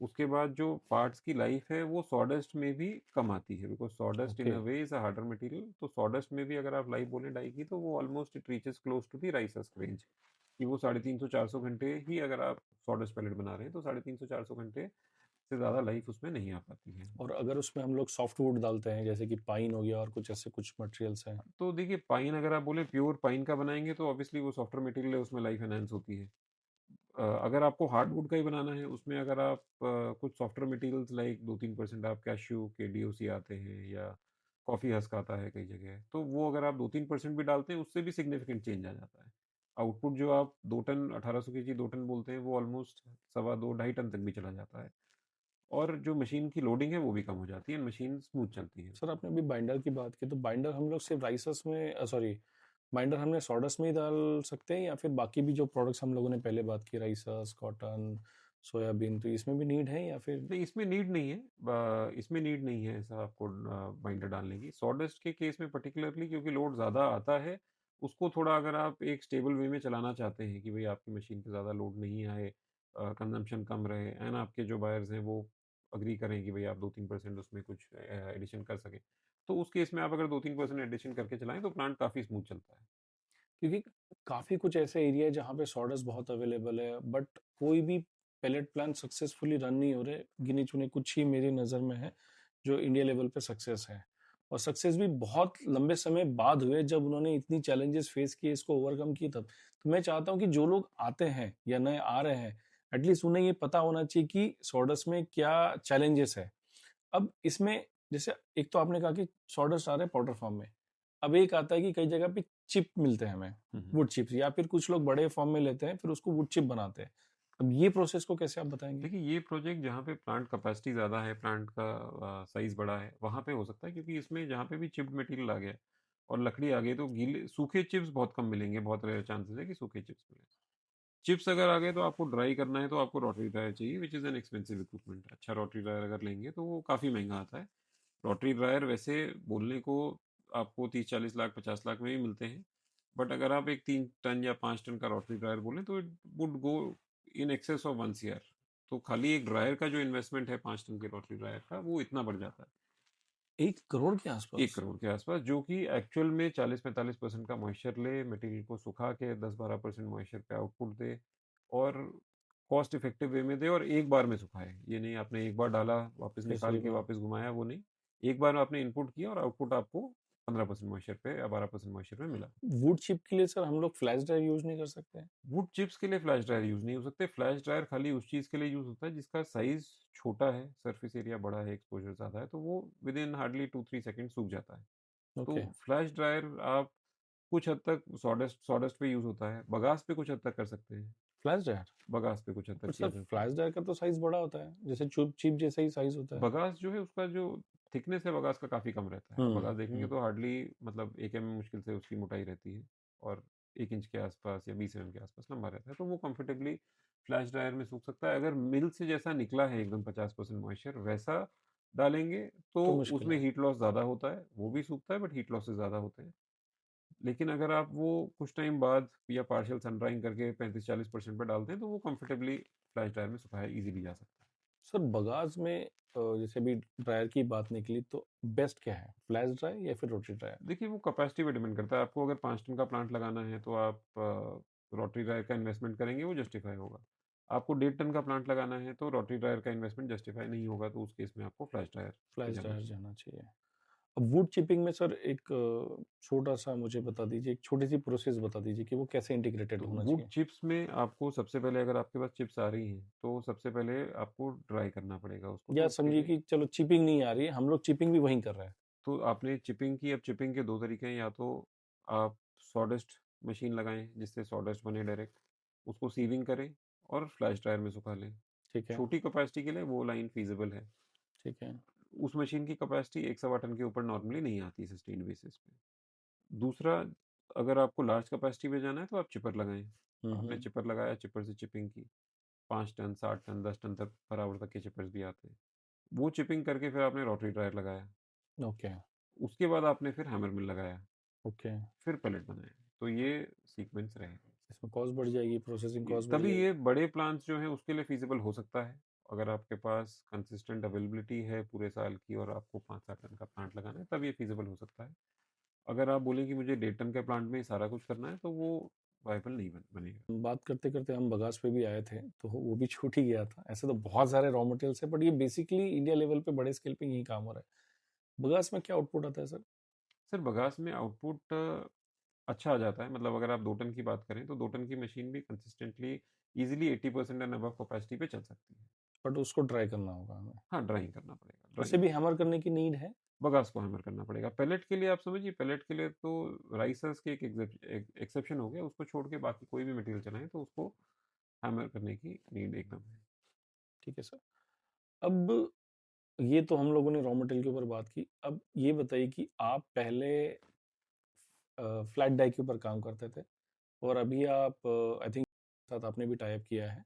उसके बाद जो पार्ट्स की लाइफ है वो सॉडस्ट में भी कम आती है, because sawdust in okay. A way is a harder material. तो सॉडस्ट में भी अगर आप लाइफ बोले डाई की तो वो almost it reaches close to the rice husk range, कि वो 350-400 घंटे ही अगर आप सॉडस्ट पैलेट बना रहे हैं तो 350-400 घंटे से ज़्यादा लाइफ उसमें नहीं आ पाती है। और अगर उसमें हम लोग सॉफ्टवुड डालते हैं, जैसे कि पाइन हो गया और कुछ ऐसे कुछ मटेरियल्स हैं? तो देखिए, पाइन अगर आप बोले प्योर पाइन का बनाएंगे तो ऑब्वियसली वो सॉफ्टवेयर मटेरियल है, उसमें लाइफ एनहांस होती है। अगर आपको हार्डवुड का ही बनाना है, उसमें अगर आप कुछ सॉफ्टवेयर मटेरियल्स लाइक 2-3% आप कैश्यू के डीओसी आते हैं या कॉफ़ी हस्क आता है कई जगह, तो वो अगर आप 2-3% भी डालते हैं उससे भी सिग्निफिकेंट चेंज आ जाता है। आउटपुट जो आप 2 टन 1800 केजी 2 टन बोलते हैं वो ऑलमोस्ट सवा 2-2.5 टन तक भी चला जाता है। और जो मशीन की लोडिंग है वो भी कम हो जाती है, मशीन स्मूथ चलती है सर उसमें। आपने अभी बाइंडर की बात की, तो बाइंडर हम लोग सिर्फ राइसस में, सॉरी, बाइंडर हमने सॉडस्ट में ही डाल सकते हैं, या फिर बाकी भी जो प्रोडक्ट्स हम लोगों ने पहले बात की, राइसस, कॉटन, सोयाबीन, तो इसमें भी नीड है या फिर? नहीं, इसमें नीड नहीं है। इसमें नीड नहीं है ऐसा आपको बाइंडर डालने की। सॉडस्ट के केस में पर्टिकुलरली क्योंकि लोड ज़्यादा आता है, उसको थोड़ा अगर आप एक स्टेबल वे में चलाना चाहते हैं कि भाई आपकी मशीन पे ज़्यादा लोड नहीं आए, कंजम्पशन कम रहे एंड आपके जो बायर्स हैं वो अग्री करें कि भाई आप 2-3% उसमें कुछ एडिशन कर सकें, तो उस केस में आप अगर 2-3% एडिशन करके चलाएं तो प्लांट काफ़ी स्मूथ चलता है। क्योंकि काफ़ी कुछ ऐसे एरिया है जहाँ पे सॉडस्ट बहुत अवेलेबल है, बट कोई भी पैलेट प्लांट सक्सेसफुली रन नहीं हो रहे। गिने चुने कुछ ही मेरी नज़र में है जो इंडिया लेवल पे सक्सेस है, और सक्सेस भी बहुत लंबे समय बाद हुए जब उन्होंने इतनी चैलेंजेस फेस किए, इसको ओवरकम किए तब। तो मैं चाहता हूँ कि जो लोग आते हैं या नए आ रहे हैं, एटलीस्ट उन्हें ये पता होना चाहिए कि सॉडस्ट में क्या चैलेंजेस है। अब इसमें जैसे एक तो आपने कहा कि सॉडस्ट आ रहे हैं पाउडर फॉर्म में, अब एक आता है कि कई जगह पे चिप मिलते हैं हमें, हम्म। वुड चिप्स, या फिर कुछ लोग बड़े फॉर्म में लेते हैं फिर उसको वुड चिप बनाते हैं। अब ये प्रोसेस को कैसे आप बताएंगे? देखिए, ये प्रोजेक्ट जहाँ पे प्लांट कैपेसिटी ज़्यादा है, प्लांट का साइज़ बड़ा है, वहाँ पे हो सकता है क्योंकि इसमें जहाँ पे भी चिप्ड मटेरियल आ गया और लकड़ी आ गई तो गीले सूखे चिप्स बहुत कम मिलेंगे, बहुत रेयर चांसेस है कि सूखे चिप्स मिले। चिप्स अगर आ गए तो आपको ड्राई करना है तो आपको रोटरी ड्रायर चाहिए, which is an expensive equipment. अच्छा रोटरी ड्रायर अगर लेंगे तो वो काफ़ी महंगा आता है। रोटरी ड्रायर वैसे बोलने को आपको 30-40 लाख 50 लाख में भी मिलते हैं, बट अगर आप एक 3 टन या 5 टन का रोटरी ड्रायर बोलें तो it would go in excess of 1 CR। तो खाली एक ड्रायर का जो इन्वेस्टमेंट है 5 टन के रोटरी ड्रायर का वो इतना बढ़ जाता है। 1 करोड़ के 1 आसपास? करोड़ के आसपास, जो कि एक्चुअल में 40-45% का मॉइस्चर ले, मटेरियल को सुखा के 10-12% मॉइस्चर पे आउटपुट दे और कॉस्ट इफेक्टिव वे में दे और एक बार में सुखाए। ये नहीं आपने एक बार डाला वापस ये निकाल सही के बात। वापस घुमाया, वो नहीं। एक बार आपने इनपुट किया और आउटपुट आपको 15% मॉइस्चर पे या 12% मॉइस्चर पे मिला। वुड चिप के लिए सर हम लोग फ्लैश ड्राइव यूज नहीं कर सकते हैं? वुड चिप्स के लिए फ्लैश ड्रायर यूज नहीं हो सकते। फ्लैश ड्रायर खाली उस चीज के लिए यूज होता है जिसका साइज छोटा है, सरफेस एरिया बड़ा है, एक्सपोजर ज्यादा है, तो वो विद इन हार्डली 2-3 सेकेंड सूख जाता है। तो ओके। फ्लैश ड्रायर आप कुछ हद तक सॉडेस्ट सॉडेस्ट पे यूज होता है, बगास पे कुछ हद तक कर सकते हैं। Flash dryer? बगास पे कुछ हद तक बट किया सर जा सकता है। फ्लैश ड्रायर का तो साइज बड़ा होता है, जैसे चिप चिप जैसा ही साइज होता है। बगास जो है उसका जो थिकनेस है बगास का काफी कम रहता है। आप बगास देखेंगे हम्म। तो हार्डली मतलब 1 mm मुश्किल से उसकी मोटाई रहती है और 1 इंच के आसपास या 20 mm के आसपास लंबा रहता है, तो वो कंफर्टेबली फ्लैश ड्रायर में सूख सकता है। अगर मिल से जैसा निकला है एकदम 50% मॉइस्चर वैसा डालेंगे तो तो मुश्किल उसमें है। हीट लॉस ज़्यादा होता है, वो भी सूखता है बट हीट लॉसेस ज़्यादा होते हैं। लेकिन अगर आप वो कुछ टाइम बाद या पार्शियल सन ड्राइंग करके 35-40% पे डालते हैं तो वो कंफर्टेबली फ्लैश ड्रायर में सुखाया इजीली जा सकता है। सर बगास में जैसे अभी ड्रायर की बात निकली तो बेस्ट क्या है, फ्लैश ड्रायर या फिर रोटरी ड्रायर? देखिए वो कैपेसिटी पे डिपेंड करता है। आपको अगर 5 टन का प्लांट लगाना है तो आप रोटरी ड्रायर का इन्वेस्टमेंट करेंगे, वो जस्टिफाई होगा। आपको 1.5 टन का प्लांट लगाना है तो रोटरी ड्रायर का इन्वेस्टमेंट जस्टिफाई नहीं होगा, तो उस केस में आपको फ्लैश ड्रायर पे फ्लैश जाना ड्रायर चाहिए। जाना चाहिए। अब वुड चिपिंग में सर एक छोटा-सा मुझे बता दीजिए, एक छोटी-सी प्रोसेस बता दीजिए कि वो कैसे इंटीग्रेटेड तो होना वुड चाहिए? चिप्स में आपको सबसे पहले, अगर आपके पास चिप्स आ रही हैं तो सबसे पहले आपको ड्राई करना पड़ेगा उसको, या तो उसके समझिए लिए कि चलो चिपिंग नहीं आ रही है, हम लोग चिपिंग भी वहीं कर रहे हैं। तो आपने चिपिंग की। अब चिपिंग के 2 तरीके हैं, या तो आप सॉडेस्ट मशीन लगाएँ जिससे सॉडेस्ट बने डायरेक्ट, उसको सीविंग करें और फ्लैश ड्रायर में सुखा लें। ठीक है, छोटी कैपेसिटी के लिए वो लाइन फ़ीज़िबल है। ठीक है। उस मशीन की कैपेसिटी 1 सवा टन के ऊपर नॉर्मली नहीं आती सस्टेन्ड बेसिस पे। दूसरा, अगर आपको लार्ज कैपेसिटी पे जाना है तो आप चिपर लगाएँ। हुँ, आपने हुँ। चिपर लगाया, चिपर से चिपिंग की, 5 टन, 60 टन, 10 टन तक पर आवर तक के चिपर्स भी आते हैं। वो चिपिंग करके फिर आपने रोटरी ड्रायर लगाया। ओके, उसके बाद आपने फिर हैमर मिल लगाया, ओके। फिर पैलेट बनाया। तो ये सीक्वेंस रहेगा। इसमें कॉस्ट बढ़ जाएगी, प्रोसेसिंग ये कॉस्ट बढ़ तभी जाएगी। ये बड़े प्लांट्स जो हैं उसके लिए फ़ीज़िबल हो सकता है। अगर आपके पास कंसिस्टेंट अवेलेबिलिटी है पूरे साल की और आपको 5-7 टन का प्लांट लगाना है, तब ये फ़ीज़िबल हो सकता है। अगर आप बोलें कि मुझे 1.5 टन के प्लांट में ही सारा कुछ करना है, तो वो वाएबल नहीं बनेगा। बात करते-करते हम बगास पे भी आए थे, तो वो भी छूट ही गया था। ऐसे तो बहुत सारे रॉ मटेरियल्स हैं, बट ये बेसिकली इंडिया लेवल पे बड़े स्केल पे यही काम हो रहा है। बगास में क्या आउटपुट आता है सर? सर बगास में आउटपुट अच्छा आ जाता है। मतलब अगर आप 2 टन की बात करें, तो 2 टन की मशीन भी consistently easily 80% and above capacity पे चल सकती है। बट उसको ट्राई करना होगा हमें। हाँ, ड्राइंग करना पड़ेगा, उसे ड्राइंग। भी हैमर करने की नीड है? बगास को हैमर करना पड़ेगा। पैलेट के लिए आप समझिए, पैलेट के लिए तो राइसर्स के एक एक्सेप्शन हो गया, उसको छोड़ के बाकी कोई भी मटेरियल चलाएँ तो उसको हैमर करने की नीड एकदम है। ठीक है सर। अब ये तो हम लोगों ने रॉ मटेरियल के ऊपर बात की। अब ये बताइए कि आप पहले फ्लैट डाई के ऊपर काम करते थे और अभी आप आई थिंक साथ आपने भी टाई अप किया है।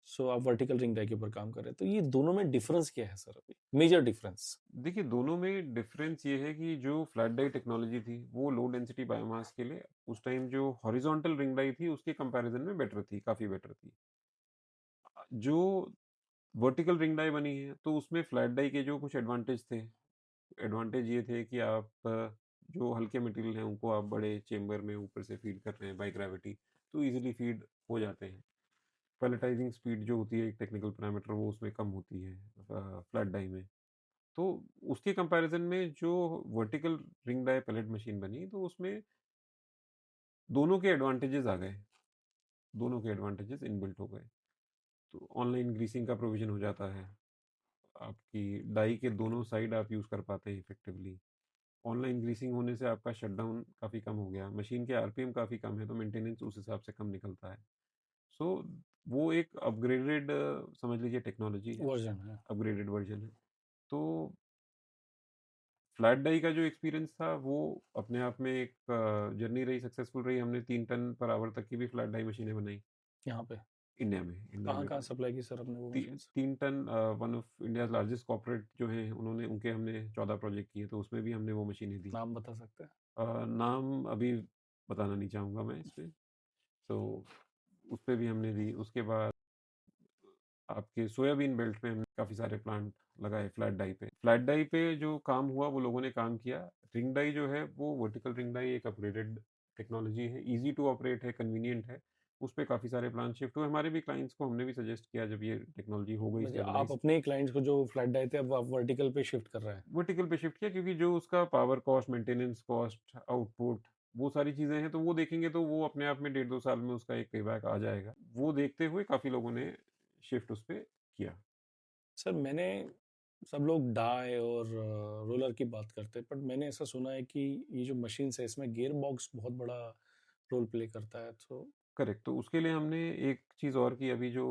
सो आप वर्टिकल रिंग डाई के ऊपर काम कर रहे हैं। तो ये दोनों में डिफरेंस क्या है सर अभी? Major difference? देखिए, दोनों में डिफरेंस ये है कि जो फ्लैट डाई टेक्नोलॉजी थी, वो लो डेंसिटी बायोमास के लिए उस टाइम जो हॉरिजॉन्टल रिंग डाई थी, उसके कंपैरिजन में बेटर थी, काफ़ी बेटर थी। जो वर्टिकल रिंग डाई बनी है, तो उसमें फ्लैट डाई के जो कुछ एडवांटेज थे, एडवांटेज ये थे कि आप जो हल्के मटेरियल हैं, उनको आप बड़े चेंबर में ऊपर से फीड कर रहे हैं बाय ग्रेविटी, तो ईज़िली फीड हो जाते हैं। पैलेटाइजिंग स्पीड जो होती है, एक टेक्निकल पैरामीटर, वो उसमें कम होती है फ्लैट डाई में। तो उसके कंपैरिजन में जो vertical ring die pellet machine बनी, तो उसमें दोनों के एडवांटेजेस आ गए, दोनों के एडवांटेजेस इनबिल्ट हो गए। तो ऑनलाइन ग्रीसिंग का प्रोविजन हो जाता है, आपकी डाई के दोनों साइड आप यूज़ कर पाते हैं इफेक्टिवली। ऑनलाइन ग्रीसिंग होने से आपका शटडाउन काफ़ी कम हो गया, मशीन के आरपीएम काफ़ी कम है, तो मेंटेनेंस उस हिसाब से कम निकलता है। सो वो एक अपग्रेडेड समझ लीजिए टेक्नोलॉजी है, वर्जन है। अपग्रेडेड वर्जन है। तो फ्लैट डाई का जो एक्सपीरियंस था वो अपने आप में एक जर्नी रही, सक्सेसफुल रही। हमने 3 टन पर आवर तक की भी फ्लैट डाई मशीनें बनाई यहाँ पे इंडिया में कहाँ-कहाँ सप्लाई की सर अपने वो ती, machines? 3 ton one of India's largest corporate जो हैं, उन्होंने उनके हमने 14 प्रोजेक्ट किए, तो उसमें भी हमने वो मशीनें दी। नाम बता सकते हैं? नाम अभी बताना नहीं चाहूँगा मैं इस पे। तो उस पे भी हमने दी। उसके बाद आपके सोयाबीन बेल्ट में हमने काफ़ी सारे प्लांट लगाए फ्लैट डाई पे। फ्लैट डाई पे जो काम हुआ वो लोगों ने काम किया। रिंग डाई जो है वो वर्टिकल रिंग डाई एक अपग्रेडेड टेक्नोलॉजी है, ईज़ी टू ऑपरेट है, कन्वीनिएंट है। उस पे काफ़ी सारे प्लांट शिफ्ट हुए। हमारे भी क्लाइंट्स को हमने भी सजेस्ट किया जब ये टेक्नोलॉजी हो गई मतलब आप स्टेबलाइज़। अपने ही क्लाइंट्स को जो फ्लैट डाई थे अब आप वर्टिकल पे शिफ्ट कर रहे हैं। वर्टिकल पे शिफ्ट किया क्योंकि जो उसका power cost, maintenance cost, output, वो सारी चीज़ें हैं, तो वो देखेंगे तो वो अपने आप में 1.5-2 साल में उसका एक पेबैक आ जाएगा। वो देखते हुए काफ़ी लोगों ने शिफ्ट उस पे किया। सर मैंने सब लोग डाई और रोलर की बात करते हैं, बट मैंने ऐसा सुना है कि ये जो मशीन्स है इसमें गियर बॉक्स बहुत बड़ा रोल प्ले करता है। तो करेक्ट, तो उसके लिए हमने एक चीज़ और की अभी, जो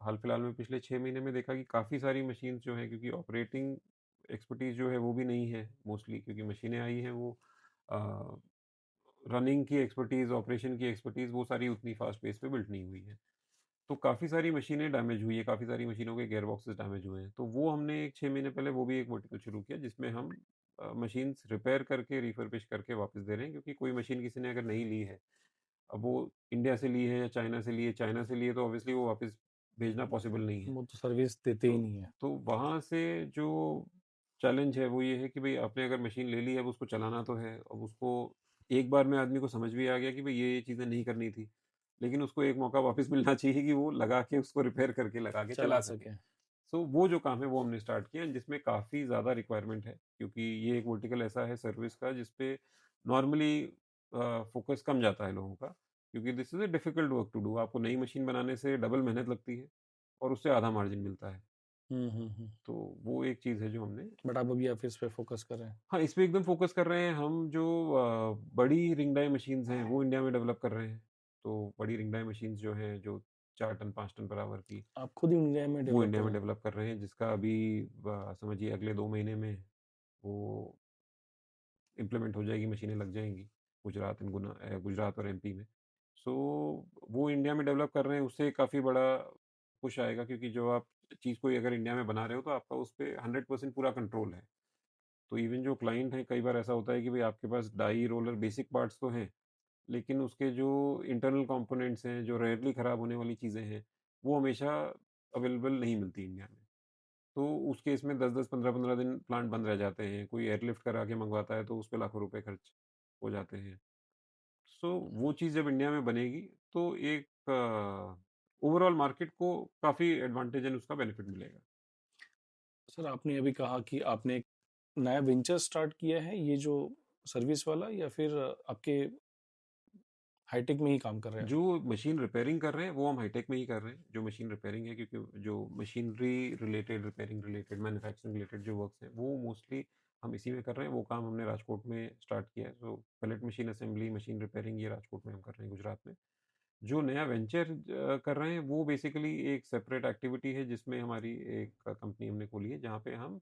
हाल-फिलहाल में पिछले 6 महीने में देखा कि काफ़ी सारी मशीन्स जो हैं, क्योंकि ऑपरेटिंग एक्सपर्टीज़ जो है वो भी नहीं है मोस्टली, क्योंकि मशीनें आई हैं वो अ, रनिंग की एक्सपर्टीज़, ऑपरेशन की एक्सपर्टीज़ वो सारी उतनी फ़ास्ट पेस पे बिल्ट नहीं हुई है। तो काफ़ी सारी मशीनें डैमेज हुई है, काफ़ी सारी मशीनों के गियर बॉक्सेस डैमेज हुए हैं। तो वो हमने एक 6 महीने पहले वो भी एक वर्टिकल शुरू किया जिसमें हम मशीन्स रिपेयर करके, रिफर्बिश करके वापस दे रहे हैं, क्योंकि कोई मशीन किसी ने अगर नहीं ली है, अब वो इंडिया से ली है या चाइना से ली है तो ऑब्वियसली वो वापस भेजना पॉसिबल नहीं है। वो तो सर्विस देते ही तो नहीं है। वहाँ से जो चैलेंज है वो ये है कि भई आपने अगर मशीन ले ली है, अब उसको चलाना तो है। अब उसको एक बार में आदमी को समझ भी आ गया कि भई ये चीज़ें नहीं करनी थी। लेकिन उसको एक मौका वापस मिलना चाहिए कि वो लगा के उसको रिपेयर करके लगा के चला चला सके। सके। सो वो जो काम है वो हमने स्टार्ट किया जिसमें काफ़ी ज़्यादा रिक्वायरमेंट है, क्योंकि ये एक वर्टिकल ऐसा है सर्विस का जिस पे नॉर्मली फ़ोकस कम जाता है लोगों का, क्योंकि this is a difficult work to do. आपको नई मशीन बनाने से डबल मेहनत लगती है और उससे आधा मार्जिन मिलता है। हुँ। तो वो एक चीज़ है जो हमने। बट आप अभी ऑफ़िस पे फ़ोकस कर रहे हैं। हाँ, इस पे एकदम फ़ोकस कर रहे हैं हम। जो बड़ी रिंग डाई मशीन्स हैं वो इंडिया में डेवलप कर रहे हैं। तो बड़ी रिंग डाई मशीन्स जो हैं, जो 4 टन 5 टन पर आवर की, आप खुद ही इंडिया में वो डेवलप इंडिया कर में रहे हैं। डेवलप कर रहे हैं, जिसका अभी समझिए अगले 2 महीने में वो इम्प्लीमेंट हो जाएगी, मशीनें लग जाएँगी गुजरात और एमपी में। सो वो इंडिया में डेवलप कर रहे हैं, उससे काफ़ी बड़ा पुश आएगा, क्योंकि जो आप चीज़ कोई अगर इंडिया में बना रहे हो तो आपका उस पे 100% पूरा कंट्रोल है। तो इवन जो क्लाइंट हैं, कई बार ऐसा होता है कि भई आपके पास डाई, रोलर, बेसिक पार्ट्स तो हैं, लेकिन उसके जो इंटरनल कंपोनेंट्स हैं, जो रेयरली खराब होने वाली चीज़ें हैं, वो हमेशा अवेलेबल नहीं मिलती इंडिया में। तो उस केस में 10-10, 15-15 दिन प्लांट बंद रह जाते हैं। कोई एयरलिफ्ट करा के मँगवाता है तो उस पे लाखों रुपए खर्च हो जाते हैं। सो वो चीज़ जब इंडिया में बनेगी तो एक ओवरऑल मार्केट को काफ़ी एडवांटेज एंड उसका बेनिफिट मिलेगा। सर आपने अभी कहा कि आपने एक नया वेंचर स्टार्ट किया है, ये जो सर्विस वाला या फिर आपके हाईटेक में ही काम कर रहे हैं? जो मशीन रिपेयरिंग कर रहे हैं वो हम हाईटेक में ही कर रहे हैं। जो मशीन रिपेयरिंग है, क्योंकि जो machinery related, repairing related, manufacturing related जो वर्क्स हैं वो मोस्टली हम इसी में कर रहे हैं। वो काम हमने राजकोट में स्टार्ट किया है। So pallet machine assembly, machine repairing, ये राजकोट में हम कर रहे हैं, गुजरात में। जो नया वेंचर कर रहे हैं वो बेसिकली एक सेपरेट एक्टिविटी है, जिसमें हमारी एक कंपनी हमने खोली है जहाँ पे हम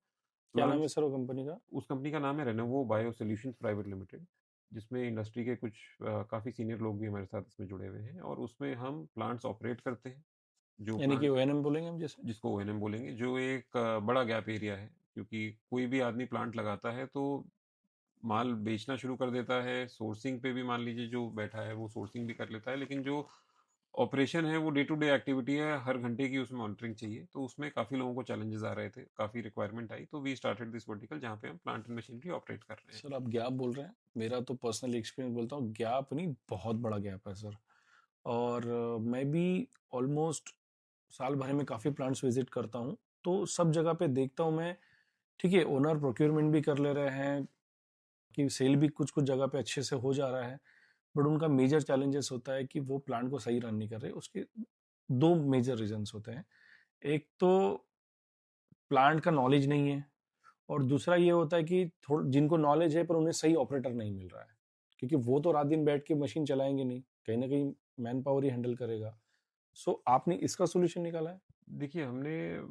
क्या नाम है प्लांट्स। सर वो कंपनी का? उस कंपनी का नाम है रेनोवो बायो सॉल्यूशंस प्राइवेट लिमिटेड, जिसमें इंडस्ट्री के कुछ काफ़ी सीनियर लोग भी हमारे साथ इसमें जुड़े हुए हैं, और उसमें हम प्लांट्स ऑपरेट करते हैं। जो यानी कि प्लांट, ओएनएम बोलेंगे हम जिसे? जिसको ओएनएम बोलेंगे, जो एक बड़ा गैप एरिया है, क्योंकि कोई भी आदमी प्लांट लगाता है तो माल बेचना शुरू कर देता है। सोर्सिंग पे भी मान लीजिए जो बैठा है वो सोर्सिंग भी कर लेता है, लेकिन जो ऑपरेशन है वो डे टू डे एक्टिविटी है, हर घंटे की उसमें मॉनिटरिंग चाहिए। तो उसमें काफ़ी लोगों को चैलेंजेस आ रहे थे, काफ़ी रिक्वायरमेंट आई, तो वी स्टार्टेड दिस वर्टिकल जहाँ पे हम प्लांट एंड मशीनरी ऑपरेट कर रहे हैं। सर आप गैप बोल रहे हैं, मेरा तो पर्सनली एक्सपीरियंस बोलता हूँ, गैप नहीं बहुत बड़ा गैप है सर। और मैं भी ऑलमोस्ट साल भर में काफ़ी प्लांट्स विजिट करता हूँ, तो सब जगह पे देखता हूँ मैं। ठीक है, ओनर प्रोक्योरमेंट भी कर ले रहे हैं, कि सेल भी कुछ कुछ जगह पे अच्छे से हो जा रहा है, बट उनका मेजर चैलेंजेस होता है कि वो प्लांट को सही रन नहीं कर रहे। उसके दो मेजर रीजंस होते हैं। एक तो प्लांट का नॉलेज नहीं है, और दूसरा ये होता है कि थोड़ा जिनको नॉलेज है पर उन्हें सही ऑपरेटर नहीं मिल रहा है, क्योंकि वो तो रात दिन बैठ के मशीन चलाएंगे नहीं, कहीं ना कहीं मैन पावर ही हैंडल करेगा। सो आपने इसका सोल्यूशन निकाला है? देखिए, हमने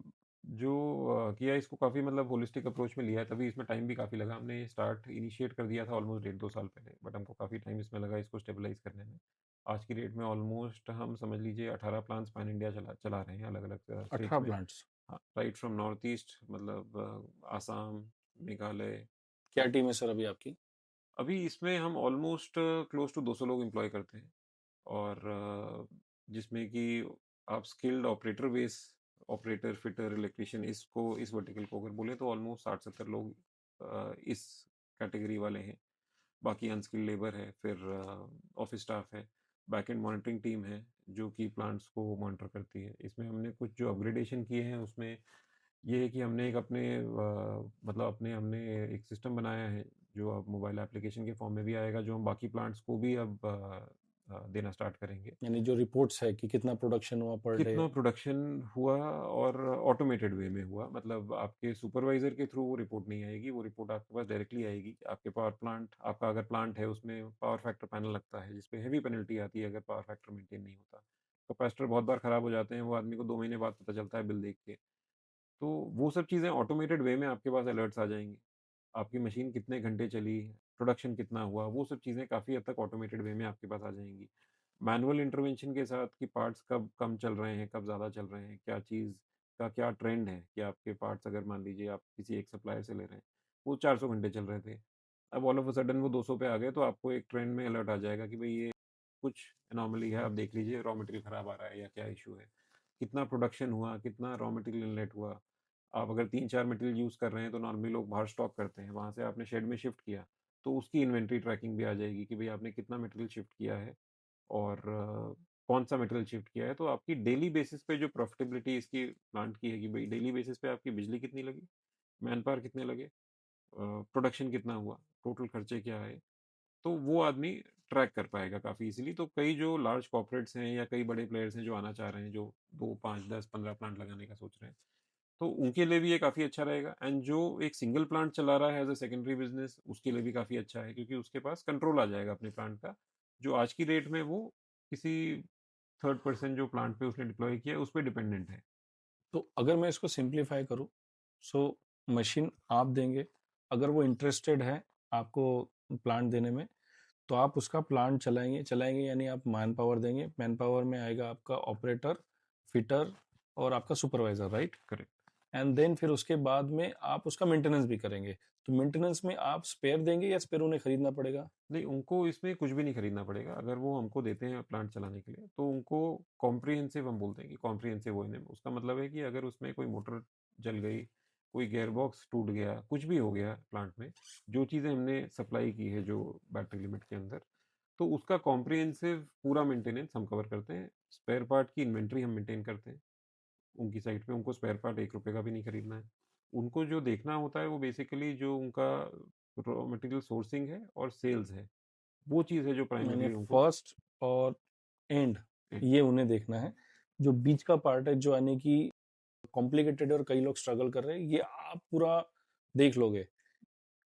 जो किया इसको काफ़ी मतलब होलिस्टिक अप्रोच में लिया है, तभी इसमें टाइम भी काफ़ी लगा। हमने ये स्टार्ट इनिशिएट कर दिया था ऑलमोस्ट डेढ़ 2 साल पहले, बट हमको काफ़ी टाइम इसमें लगा इसको स्टेबलाइज़ करने में। आज की डेट में ऑलमोस्ट हम समझ लीजिए 18 प्लांट्स पैन इंडिया चला चला रहे हैं, अलग-अलग स्टेट्स 18 में। प्लांट्स? हाँ, राइट फ्रॉम नॉर्थ ईस्ट, मतलब आसाम, मेघालय। क्या टीम है सर अभी आपकी? अभी इसमें हम ऑलमोस्ट क्लोज टू 200 लोग एम्प्लॉय करते हैं, और जिसमें कि आप skilled operator base, operator, fitter, electrician, इसको इस वर्टिकल को अगर बोले तो ऑलमोस्ट 60-70 लोग इस कैटेगरी वाले हैं। बाकी अनस्किल्ड लेबर है, फिर ऑफिस स्टाफ है, बैक एंड मॉनिटरिंग टीम है जो कि प्लांट्स को मॉनिटर करती है। इसमें हमने कुछ जो अपग्रेडेशन किए हैं उसमें ये है कि हमने एक अपने मतलब अपने हमने एक सिस्टम बनाया है जो अब मोबाइल एप्लीकेशन के फॉर्म में भी आएगा, जो हम बाकी प्लांट्स को भी अब देना स्टार्ट करेंगे। यानी जो रिपोर्ट्स है कि कितना प्रोडक्शन हुआ पर डे? कितना प्रोडक्शन हुआ, और ऑटोमेटेड वे में हुआ, मतलब आपके सुपरवाइजर के थ्रू वो रिपोर्ट नहीं आएगी, वो रिपोर्ट आपके पास डायरेक्टली आएगी। आपके पावर प्लांट, आपका अगर प्लांट है उसमें पावर फैक्टर पैनल लगता है जिसपे हेवी पेनल्टी आती है अगर पावर फैक्टर मेंटेन नहीं होता। कैपेसिटर बहुत बार खराब हो जाते हैं, वो आदमी को 2 महीने बाद पता चलता है बिल देख के। तो वो सब चीज़ें ऑटोमेटेड वे में आपके पास अलर्ट्स आ जाएंगी। आपकी मशीन कितने घंटे चली, प्रोडक्शन कितना हुआ, वो सब चीज़ें काफ़ी हद तक ऑटोमेटेड वे में आपके पास आ जाएंगी। मैनुअल इंटरवेंशन के साथ कि पार्ट्स कब कम चल रहे हैं, कब ज़्यादा चल रहे हैं, क्या चीज़ का क्या ट्रेंड है कि आपके पार्ट्स अगर मान लीजिए आप किसी एक सप्लायर से ले रहे हैं, वो 400 घंटे चल रहे थे। अब ऑल ऑफ अ सडन वो 200 पे आ गए तो आपको एक ट्रेंड में अलर्ट आ जाएगा कि भई ये कुछ एनोमली है, आप देख लीजिए रॉ मटेरियल खराब आ रहा है या क्या इश्यू है। कितना प्रोडक्शन हुआ, कितना रॉ मटेरियल इनलेट हुआ। आप अगर 3-4 मटेरियल यूज़ कर रहे हैं तो नॉर्मली लोग बाहर स्टॉक करते हैं, वहाँ से आपने शेड में शिफ्ट किया, तो उसकी इन्वेंटरी ट्रैकिंग भी आ जाएगी कि भई आपने कितना मटेरियल शिफ्ट किया है और कौन-सा मटेरियल शिफ्ट किया है। तो आपकी डेली बेसिस पे जो प्रॉफिटेबिलिटी इसकी प्लांट की है कि भई डेली बेसिस पे आपकी बिजली कितनी लगी, मैन पावर कितने लगे, प्रोडक्शन कितना हुआ, टोटल खर्चे क्या आए, तो वो आदमी ट्रैक कर पाएगा काफ़ी ईज़िली। तो कई जो लार्ज कॉर्पोरेट्स हैं या कई बड़े प्लेयर्स हैं जो आना चाह रहे हैं, जो 2, 5, 10, 15 प्लांट लगाने का सोच रहे हैं, तो उनके लिए भी ये काफ़ी अच्छा रहेगा। एंड जो एक सिंगल प्लांट चला रहा है एज़ अ सेकेंडरी बिज़नेस, उसके लिए भी काफ़ी अच्छा है क्योंकि उसके पास कंट्रोल आ जाएगा अपने प्लांट का, जो आज की डेट में वो किसी थर्ड पर्सन जो प्लांट पे उसने डिप्लॉय किया है, उस पे डिपेंडेंट है। तो अगर मैं इसको सिंप्लीफाई करूँ, सो मशीन आप देंगे, अगर वो इंटरेस्टेड है आपको प्लांट देने में, तो आप उसका प्लांट चलाएंगे चलाएंगे यानी आप मैन पावर देंगे, मैन पावर में आएगा आपका ऑपरेटर, फिटर और आपका supervisor, right? Correct. And then फिर उसके बाद में आप उसका मेंटेनेंस भी करेंगे। तो मेंटेनेंस में आप स्पेयर देंगे या स्पेयर उन्हें खरीदना पड़ेगा? नहीं, उनको इसमें कुछ भी नहीं खरीदना पड़ेगा। अगर वो हमको देते हैं प्लांट चलाने के लिए, तो उनको कॉम्प्रिहेंसिव हम बोलते हैं कि कॉम्प्रिहेंसिव ओएनएम। उसका मतलब है कि अगर उसमें कोई मोटर जल गई, कोई गियर बॉक्स टूट गया, कुछ भी हो गया प्लांट में, जो चीज़ें हमने सप्लाई की है जो बैटरी लिमिट के अंदर, तो उसका कॉम्प्रिहेंसिव पूरा मेंटेनेंस हम कवर करते हैं। स्पेयर पार्ट की इन्वेंटरी हम मेंटेन करते हैं। उनकी साइट पे उनको स्पेयर पार्ट ₹1 का भी नहीं खरीदना है। उनको जो देखना होता है वो बेसिकली जो उनका रॉ मटेरियल सोर्सिंग है और सेल्स है। वो चीज़ है जो मैंने प्राइमरीली उनको फर्स्ट और एंड ए, ये उन्हें देखना है। जो बीच का पार्ट है जो यानी कि कॉम्प्लिकेटेड है और कई लोग स्ट्रगल कर रहे हैं, ये आप पूरा देख लोगे।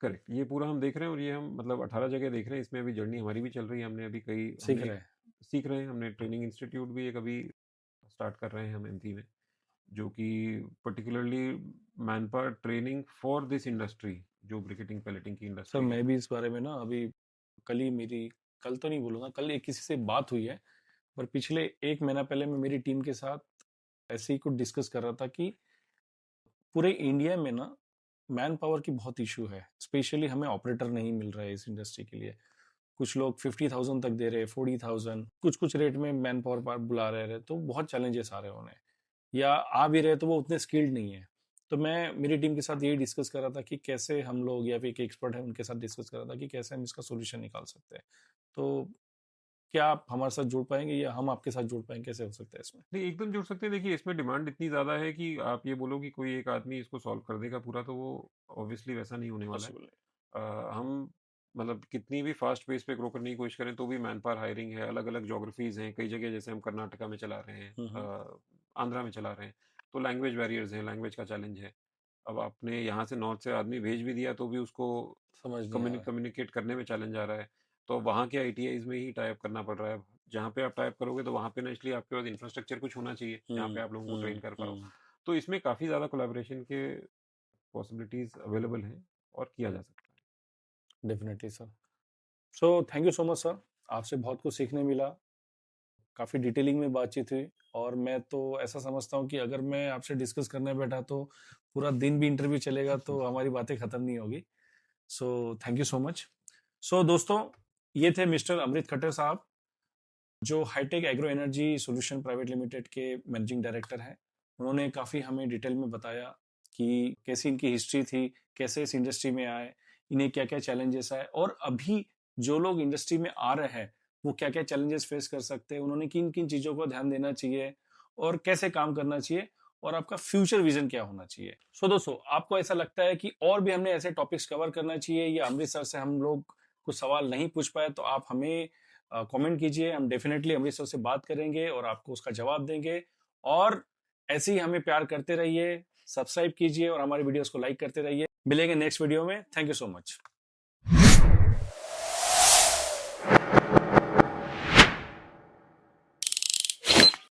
करेक्ट, ये पूरा हम देख रहे हैं और ये हम मतलब 18 जगह देख रहे हैं। इसमें अभी जर्नी हमारी भी चल रही है। हमने अभी कई सीख हमने रहे एक हैं। सीख रहे हैं, हमने ट्रेनिंग इंस्टीट्यूट भी एक अभी स्टार्ट कर रहे हैं हम एमपी में, जो कि particularly man power training for this industry, जो ब्रिकेटिंग पैलेटिंग की सर इंडस्ट्री है। मैं भी इस बारे में ना अभी कल ही मेरी, कल तो नहीं बोलूँगा, कल एक किसी से बात हुई है, पर पिछले 1 महीना पहले मैं मेरी टीम के साथ ऐसे ही कुछ डिस्कस कर रहा था कि पूरे इंडिया में ना मैन पावर की बहुत इशू है। स्पेशली हमें ऑपरेटर नहीं मिल रहा है इस इंडस्ट्री के लिए। कुछ लोग 50,000 तक दे रहे हैं, 40,000, कुछ-कुछ रेट में मैन पावर बुला रहे हैं, तो बहुत चैलेंजेस आ रहे हैं उन्हें। या आ भी रहे तो वो उतने स्किल्ड नहीं है। तो मैं मेरी टीम के साथ यही डिस्कस कर रहा था कि कैसे हम लोग या फिर एक एक्सपर्ट है उनके साथ डिस्कस कर रहा था कि कैसे हम इसका सॉल्यूशन निकाल सकते हैं। तो क्या आप हमारे साथ जुड़ पाएँगे या हम आपके साथ जुड़ पाएँगे? कैसे हो सकता है इसमें? नहीं, एकदम जुड़ सकते हैं। देखिए, इसमें डिमांड इतनी ज़्यादा है कि आप ये बोलो कि कोई एक आदमी इसको सॉल्व कर देगा पूरा, तो वो ऑब्वियसली वैसा नहीं होने वाला है। पॉसिबल नहीं। हम मतलब कितनी भी फास्ट पेस पे ग्रो करने की कोशिश करें तो भी मैन पावर हायरिंग है, अलग-अलग ज्योग्राफीज़ हैं, कई जगह जैसे हम कर्नाटका में चला रहे हैं, हुँ, हुँ। आंध्रा में चला रहे हैं, तो लैंग्वेज बैरियर्स हैं, लैंग्वेज का चैलेंज है। अब आपने यहाँ से नॉर्थ से आदमी भेज भी दिया तो भी उसको समझ नहीं आ रहा है। कम्युनिकेट करने में चैलेंज आ रहा है। तो अब वहाँ के आईटीआईज़ में ही टाई अप करना पड़ रहा है। जहाँ पे आप टाई अप करोगे तो वहाँ पे नेचुरली आपके पास इंफ्रास्ट्रक्चर कुछ होना चाहिए, जहाँ पे हुँ, आप लोगों को ट्रेन हुँ, कर पाओ। हुँ। तो इसमें काफ़ी ज़्यादा कोलैबोरेशन के पॉसिबिलिटीज़ अवेलेबल हैं और किया जा सकता है। Definitely sir. So thank you so much sir. आपसे बहुत कुछ सीखने मिला। काफ़ी डिटेलिंग में बातचीत हुई और मैं तो ऐसा समझता हूँ कि अगर मैं आपसे डिस्कस करने बैठा तो पूरा दिन भी इंटरव्यू चलेगा तो हमारी बातें ख़त्म नहीं होगी। So thank you so much. So दोस्तों, ये थे मिस्टर अमृत खट्टर साहब, जो hitech agro energy solution private limited के मैनेजिंग डायरेक्टर हैं। उन्होंने काफ़ी हमें डिटेल में बताया कि कैसी इनकी हिस्ट्री थी, कैसे इस इंडस्ट्री में आए, इन्हें क्या-क्या चैलेंजेस आए और अभी जो लोग इंडस्ट्री में आ रहे हैं, वो क्या-क्या चैलेंजेस फेस कर सकते हैं, उन्होंने किन-किन चीज़ों को ध्यान देना चाहिए और कैसे काम करना चाहिए और आपका फ्यूचर विज़न क्या होना चाहिए। सो दोस्तों, आपको ऐसा लगता है कि और भी हमने ऐसे टॉपिक्स कवर करना चाहिए या अमृतसर से हम लोग कुछ सवाल नहीं पूछ पाए, तो आप हमें कमेंट कीजिए। हम डेफिनेटली अमृतसर से बात करेंगे और आपको उसका जवाब देंगे। और ऐसे ही हमें प्यार करते रहिए, सब्सक्राइब कीजिए और हमारे वीडियोस को लाइक करते रहिए। मिलेंगे नेक्स्ट वीडियो में। Thank you so much.